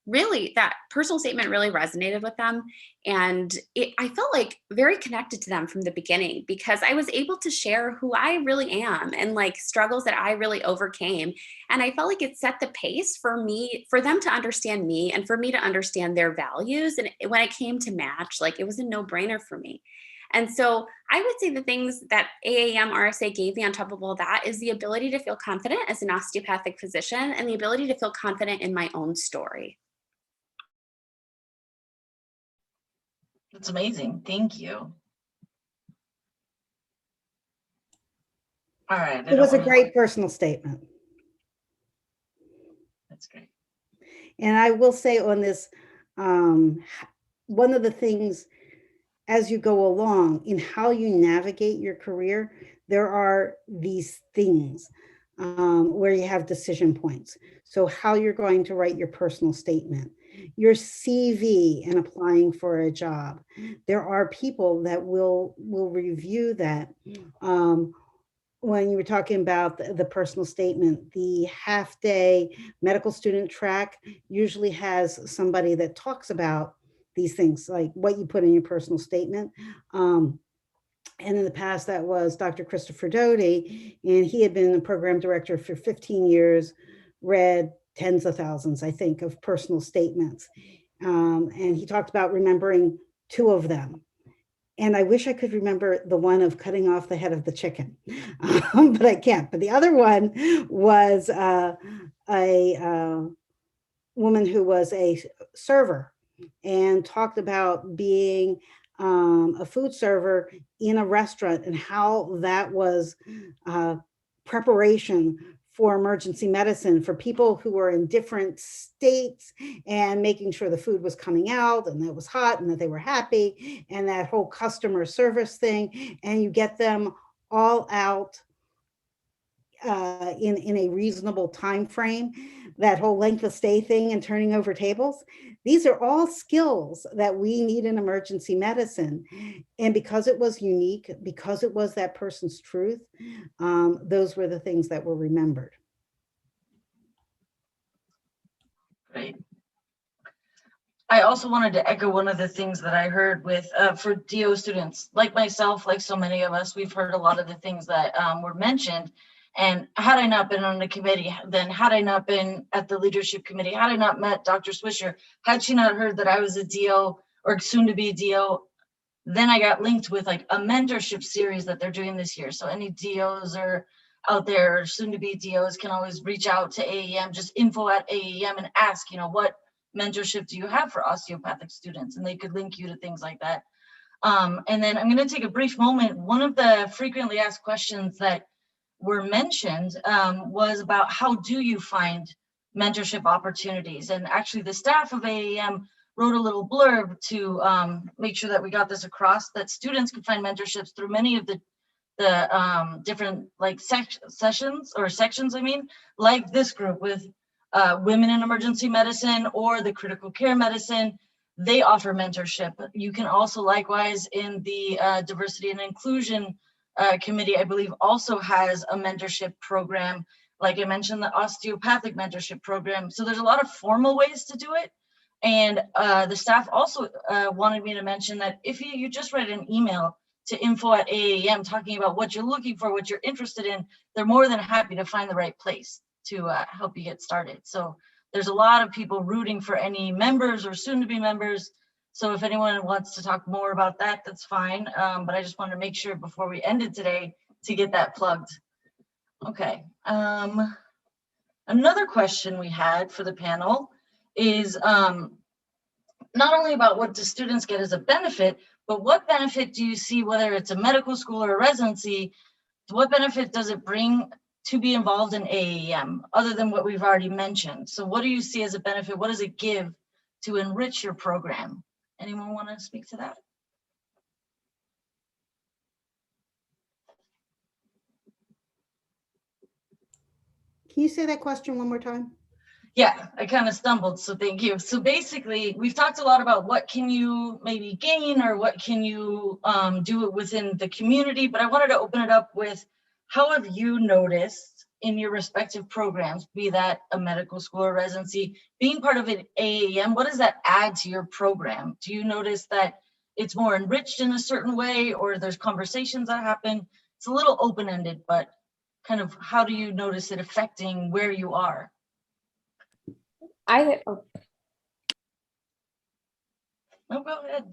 really, that personal statement really resonated with them. And I felt like very connected to them from the beginning because I was able to share who I really am and like struggles that I really overcame. And I felt like it set the pace for me, for them to understand me and for me to understand their values. And when it came to match, like, it was a no-brainer for me. And so I would say the things that AAEM RSA gave me on top of all that is the ability to feel confident as an osteopathic physician and the ability to feel confident in my own story.
That's amazing. Thank you. All right.
It was a great personal statement.
That's great.
And I will say on this, one of the things as you go along in how you navigate your career, there are these things where you have decision points. So how you're going to write your personal statement, your CV and applying for a job. There are people that will review that. When you were talking about the personal statement, the half-day medical student track usually has somebody that talks about these things, like what you put in your personal statement. And in the past, that was Dr. Christopher Doty, and he had been the program director for 15 years, read tens of thousands, I think, of personal statements. And he talked about remembering 2 of them. And I wish I could remember the one of cutting off the head of the chicken, but I can't. But the other one was a woman who was a server and talked about being a food server in a restaurant and how that was preparation for emergency medicine for people who were in different states and making sure the food was coming out and that it was hot and that they were happy and that whole customer service thing. And you get them all out in a reasonable time frame, that whole length of stay thing and turning over tables. These are all skills that we need in emergency medicine. And because it was unique, because it was that person's truth, those were the things that were remembered.
Great. I also wanted to echo one of the things that I heard with for DO students, like myself, like so many of us, we've heard a lot of the things that were mentioned. And had I not been on the committee, then had I not been at the leadership committee, had I not met Dr. Swisher, had she not heard that I was a DO or soon to be DO, then I got linked with like a mentorship series that they're doing this year. So any DOs are out there, or soon to be DOs, can always reach out to AAEM, just info@AAEM, and ask, you know, what mentorship do you have for osteopathic students? And they could link you to things like that. And then I'm going to take a brief moment. One of the frequently asked questions that were mentioned was about how do you find mentorship opportunities? And actually the staff of AAEM wrote a little blurb to make sure that we got this across, that students can find mentorships through many of the different like sections, I mean, like this group with women in emergency medicine or the critical care medicine. they offer mentorship. You can also likewise in the diversity and inclusion committee, I believe also has a mentorship program. Like I mentioned, the osteopathic mentorship program. So there's a lot of formal ways to do it. And the staff also wanted me to mention that if you just write an email to info@AAEM talking about what you're looking for, what you're interested in, they're more than happy to find the right place to help you get started. So there's a lot of people rooting for any members or soon to be members. So if anyone wants to talk more about that, that's fine. But I just wanted to make sure before we ended today to get that plugged. Okay. Another question we had for the panel is not only about what do students get as a benefit, but what benefit do you see, whether it's a medical school or a residency, what benefit does it bring to be involved in AAEM other than what we've already mentioned? So what do you see as a benefit? What does it give to enrich your program? Anyone want to speak to that?
Can you say that question one more time?
Yeah, I kind of stumbled, so thank you. So basically, we've talked a lot about what can you maybe gain or what can you do within the community, but I wanted to open it up with how have you noticed in your respective programs, be that a medical school or residency, being part of an AAEM, what does that add to your program? Do you notice that it's more enriched in a certain way or there's conversations that happen? It's a little open-ended, but kind of how do you notice it affecting where you are? Oh, go ahead.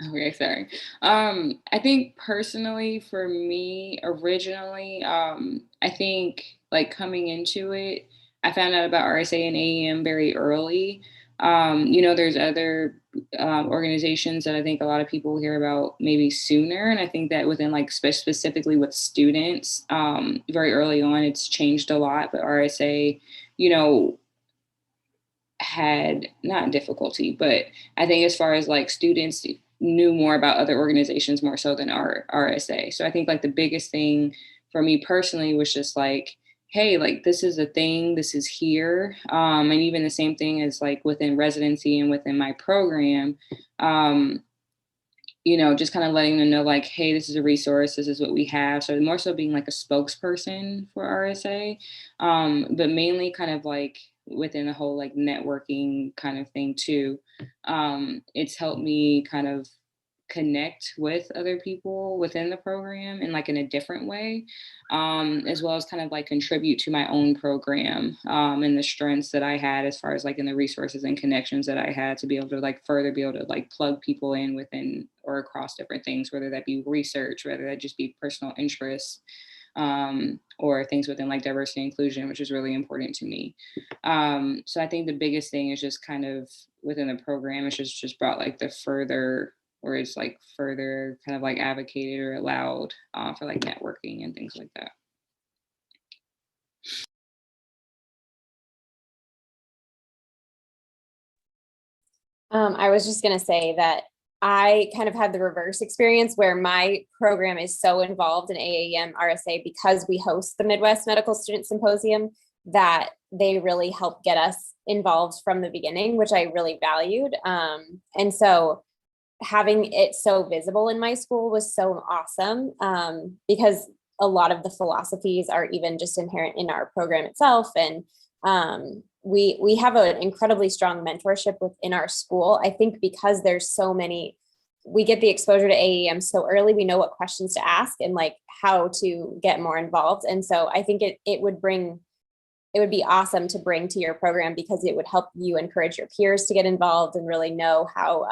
Okay, sorry. I think personally for me, originally, I think like coming into it, I found out about RSA and AAEM very early. There's other organizations that I think a lot of people hear about maybe sooner. And I think that within like specifically with students, very early on, it's changed a lot. But RSA, had not difficulty, but I think as far as like students knew more about other organizations more so than our RSA. So I think like the biggest thing for me personally was just like, hey, like this is a thing, this is here. And even the same thing as like within residency and within my program, just kind of letting them know like, hey, this is a resource, this is what we have. So more so being like a spokesperson for RSA, but mainly kind of like within the whole like networking kind of thing too. It's helped me kind of connect with other people within the program in like in a different way, as well as kind of like contribute to my own program and the strengths that I had as far as like in the resources and connections that I had to be able to like further be able to like plug people in within or across different things, whether that be research, whether that just be personal interests, or things within like diversity and inclusion, which is really important to me. So I think the biggest thing is just kind of within the program, it's just brought like the further, or it's like further kind of like advocated or allowed for like networking and things like that.
I was just going to say that I kind of had the reverse experience where my program is so involved in AAEM RSA because we host the Midwest Medical Student Symposium that they really help get us involved from the beginning, which I really valued. And so having it so visible in my school was so awesome, because a lot of the philosophies are even just inherent in our program itself. And we have an incredibly strong mentorship within our school. I think because there's so many, we get the exposure to AAEM so early, we know what questions to ask and like how to get more involved. And so I think it would be awesome to bring to your program because it would help you encourage your peers to get involved and really know how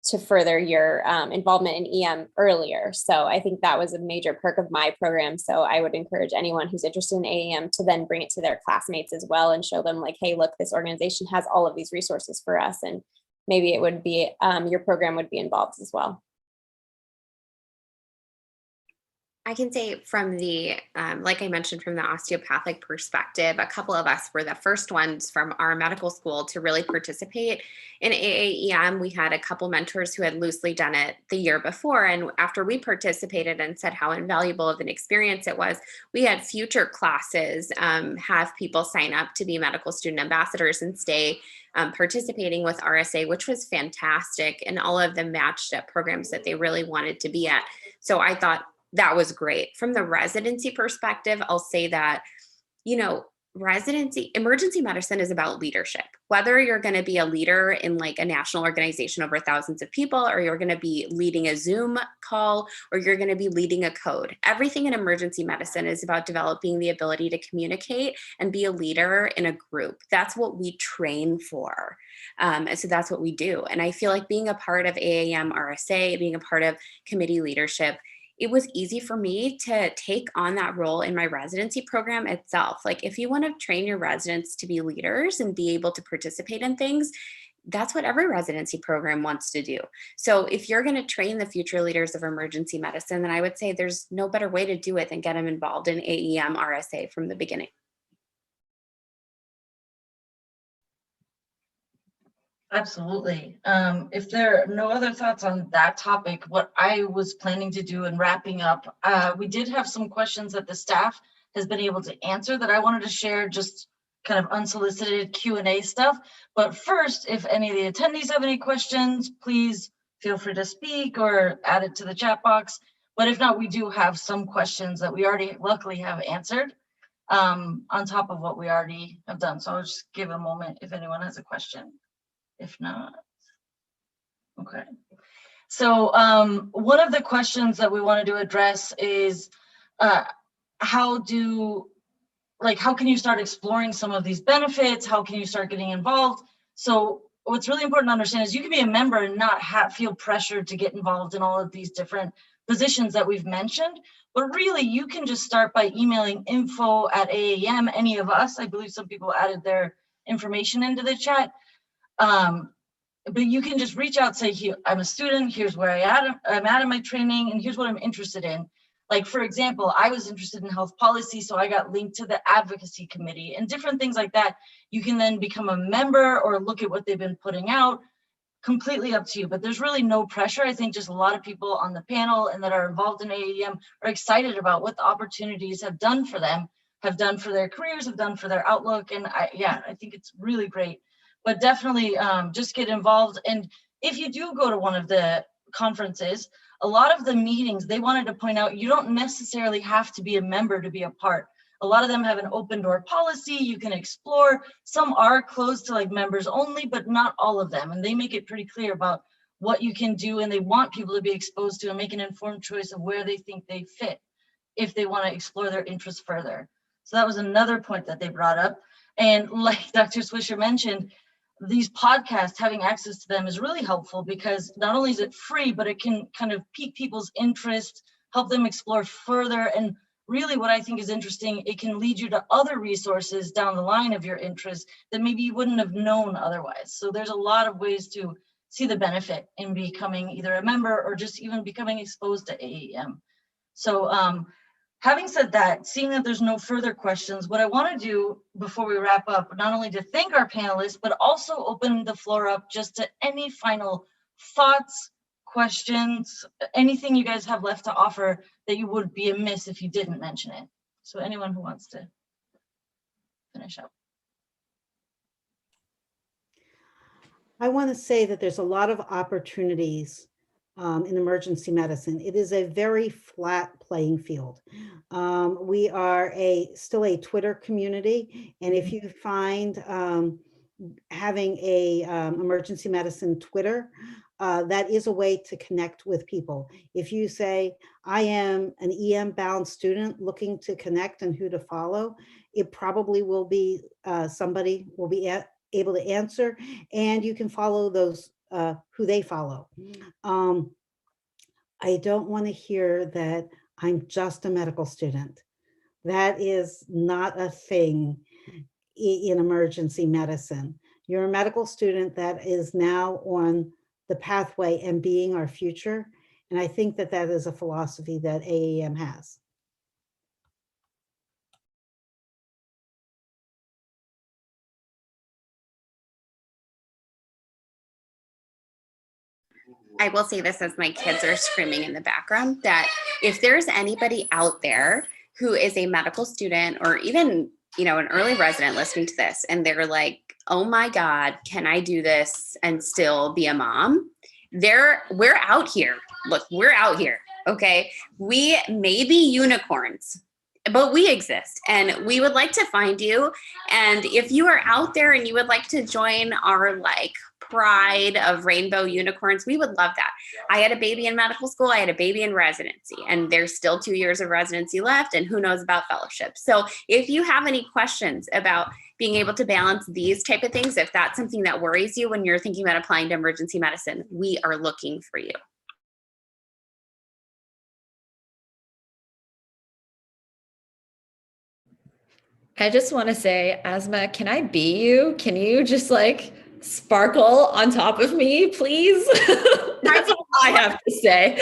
to further your involvement in EM earlier. So I think that was a major perk of my program. So I would encourage anyone who's interested in AAEM to then bring it to their classmates as well and show them like, hey, look, this organization has all of these resources for us. And maybe it would be, your program would be involved as well.
I can say from the, like I mentioned, from the osteopathic perspective, a couple of us were the first ones from our medical school to really participate in AAEM. We had a couple mentors who had loosely done it the year before. And after we participated and said how invaluable of an experience it was, we had future classes have people sign up to be medical student ambassadors and stay participating with RSA, which was fantastic. And all of them matched up programs that they really wanted to be at. So I thought that was great. From the residency perspective, I'll say that, emergency medicine is about leadership. Whether you're going to be a leader in like a national organization over thousands of people, or you're going to be leading a Zoom call, or you're going to be leading a code, everything in emergency medicine is about developing the ability to communicate and be a leader in a group. That's what we train for. And so that's what we do. And I feel like being a part of AAEM RSA, being a part of committee leadership, it was easy for me to take on that role in my residency program itself. Like if you want to train your residents to be leaders and be able to participate in things, that's what every residency program wants to do. So if you're going to train the future leaders of emergency medicine, then I would say there's no better way to do it than get them involved in AAEM RSA from the beginning.
Absolutely. If there are no other thoughts on that topic, what I was planning to do in wrapping up, we did have some questions that the staff has been able to answer that I wanted to share, just kind of unsolicited Q&A stuff. But first, if any of the attendees have any questions, please feel free to speak or add it to the chat box. But if not, we do have some questions that we already luckily have answered on top of what we already have done. So I'll just give a moment if anyone has a question. If not, okay. So one of the questions that we wanted to address is how can you start exploring some of these benefits? How can you start getting involved? So what's really important to understand is you can be a member and not feel pressured to get involved in all of these different positions that we've mentioned. But really, you can just start by emailing info@AAEM, any of us. I believe some people added their information into the chat. But you can just reach out, say, I'm a student, here's where I'm at in my training, and here's what I'm interested in. Like, for example, I was interested in health policy, so I got linked to the advocacy committee and different things like that. You can then become a member or look at what they've been putting out, completely up to you. But there's really no pressure. I think just a lot of people on the panel and that are involved in AAEM are excited about what the opportunities have done for them, have done for their careers, have done for their outlook. And I think it's really great. But definitely just get involved. And if you do go to one of the conferences, a lot of the meetings, they wanted to point out, you don't necessarily have to be a member to be a part. A lot of them have an open door policy you can explore. Some are closed to like members only, but not all of them. And they make it pretty clear about what you can do. And they want people to be exposed to and make an informed choice of where they think they fit if they want to explore their interests further. So that was another point that they brought up. And like Dr. Swisher mentioned, these podcasts, having access to them is really helpful because not only is it free, but it can kind of pique people's interest, help them explore further. And really what I think is interesting, it can lead you to other resources down the line of your interest that maybe you wouldn't have known otherwise. So there's a lot of ways to see the benefit in becoming either a member or just even becoming exposed to AAEM. So having said that, seeing that there's no further questions, what I want to do before we wrap up, not only to thank our panelists, but also open the floor up just to any final thoughts, questions, anything you guys have left to offer that you would be amiss if you didn't mention it. So anyone who wants to finish up.
I want to say that there's a lot of opportunities in emergency medicine. It is a very flat playing field. We are still a Twitter community, and if you find having a emergency medicine Twitter, that is a way to connect with people. If you say, I am an EM bound student looking to connect and who to follow, it probably will be somebody will be able to answer, and you can follow those who they follow. I don't want to hear that I'm just a medical student. That is not a thing in emergency medicine. You're a medical student that is now on the pathway and being our future. And I think that that is a philosophy that AAEM has.
I will say this as my kids are screaming in the background, that if there's anybody out there who is a medical student or even, you know, an early resident listening to this and they're like, oh my God, can I do this and still be a mom? We're out here. Look, we're out here. Okay. We may be unicorns, but we exist and we would like to find you. And if you are out there and you would like to join our like pride of rainbow unicorns, we would love that. I had a baby in medical school, I had a baby in residency, and there's still 2 years of residency left, and who knows about fellowship. So if you have any questions about being able to balance these type of things, if that's something that worries you when you're thinking about applying to emergency medicine, we are looking for you.
I just want to say, Asma, can I be you? Can you just like sparkle on top of me, please? That's all I have to say.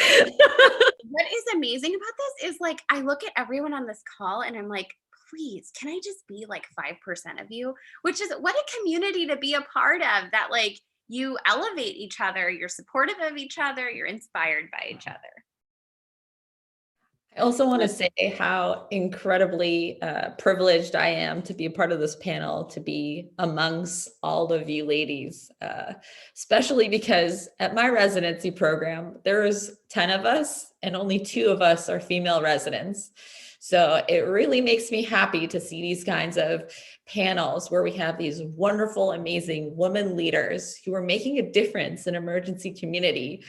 What is amazing about this is like, I look at everyone on this call and I'm like, please, can I just be like 5% of you? Which is what a community to be a part of, that like you elevate each other, you're supportive of each other, you're inspired by each other.
I also want to say how incredibly privileged I am to be a part of this panel, to be amongst all of you ladies, especially because at my residency program, there's 10 of us and only 2 of us are female residents. So it really makes me happy to see these kinds of panels where we have these wonderful, amazing women leaders who are making a difference in emergency community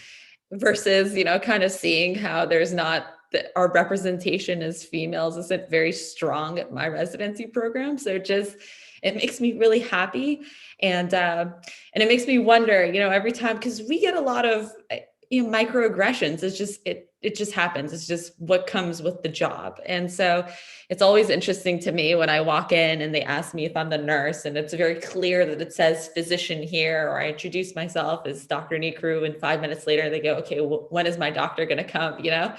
versus, you know, kind of seeing how there's not our representation as females isn't very strong at my residency program. So it makes me really happy. And it makes me wonder, you know, every time, because we get a lot of, you know, microaggressions. It just happens. It's just what comes with the job. And so it's always interesting to me when I walk in and they ask me if I'm the nurse, and it's very clear that it says physician here, or I introduce myself as Dr. Nikru, and 5 minutes later they go, okay, well, when is my doctor going to come, you know?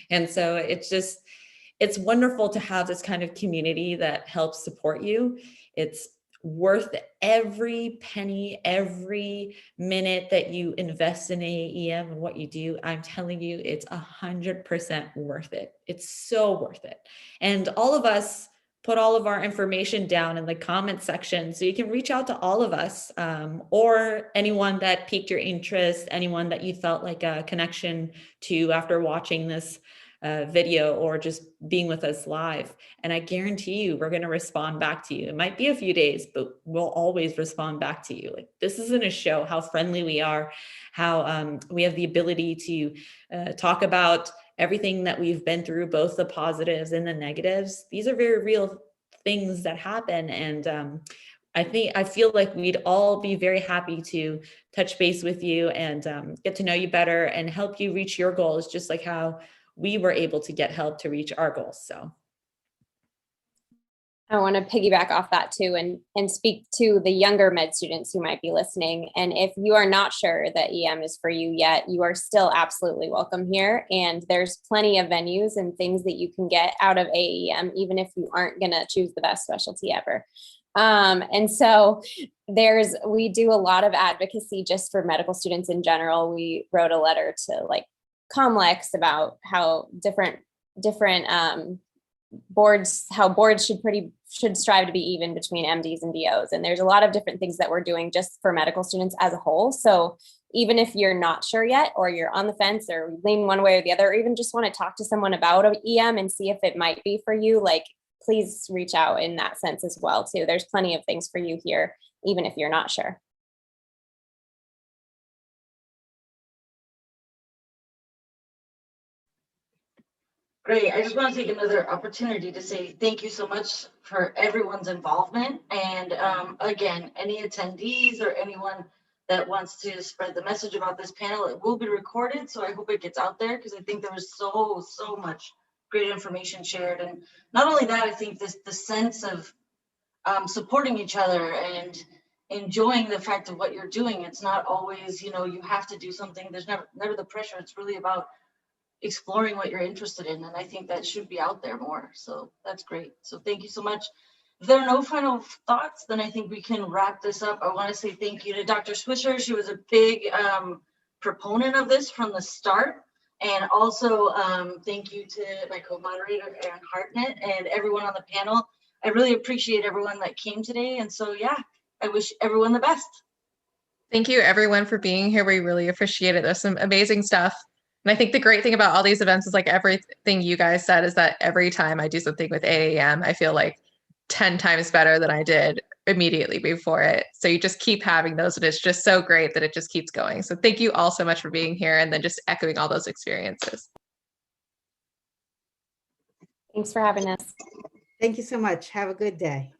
And so it's wonderful to have this kind of community that helps support you. It's worth every penny, every minute that you invest in AAEM and what you do. I'm telling you, it's 100% worth it. It's so worth it. And all of us put all of our information down in the comment section, so you can reach out to all of us, or anyone that piqued your interest, anyone that you felt like a connection to after watching this video or just being with us live. And I guarantee you, we're going to respond back to you. It might be a few days, but we'll always respond back to you. Like, this is going to show how friendly we are, how we have the ability to talk about everything that we've been through, both the positives and the negatives. These are very real things that happen. And I feel like we'd all be very happy to touch base with you and get to know you better and help you reach your goals, just like how we were able to get help to reach our goals. So
I want to piggyback off that too, and speak to the younger med students who might be listening. And if you are not sure that EM is for you yet, you are still absolutely welcome here. And there's plenty of venues and things that you can get out of AAEM, even if you aren't going to choose the best specialty ever. And so we do a lot of advocacy just for medical students in general. We wrote a letter to like Comlex about how different boards should strive to be even between MDs and DOs. And there's a lot of different things that we're doing just for medical students as a whole. So even if you're not sure yet, or you're on the fence or lean one way or the other, or even just want to talk to someone about EM and see if it might be for you, like, please reach out in that sense as well too. There's plenty of things for you here, even if you're not sure.
Great. I just want to take another opportunity to say thank you so much for everyone's involvement. And again, any attendees or anyone that wants to spread the message about this panel, it will be recorded. So I hope it gets out there, because I think there was so much great information shared. And not only that, I think the sense of supporting each other and enjoying the fact of what you're doing. It's not always, you know, you have to do something. There's never the pressure. It's really about exploring what you're interested in. And I think that should be out there more. So that's great. So thank you so much. If there are no final thoughts, then I think we can wrap this up. I want to say thank you to Dr. Swisher. She was a big proponent of this from the start. And also thank you to my co-moderator, Erin Hartnett, and everyone on the panel. I really appreciate everyone that came today. And so, yeah, I wish everyone the best.
Thank you everyone for being here. We really appreciate it. There's some amazing stuff. And I think the great thing about all these events is like everything you guys said is that every time I do something with AAEM, I feel like 10 times better than I did immediately before it. So you just keep having those and it's just so great that it just keeps going. So thank you all so much for being here and then just echoing all those experiences.
Thanks for having us.
Thank you so much. Have a good day.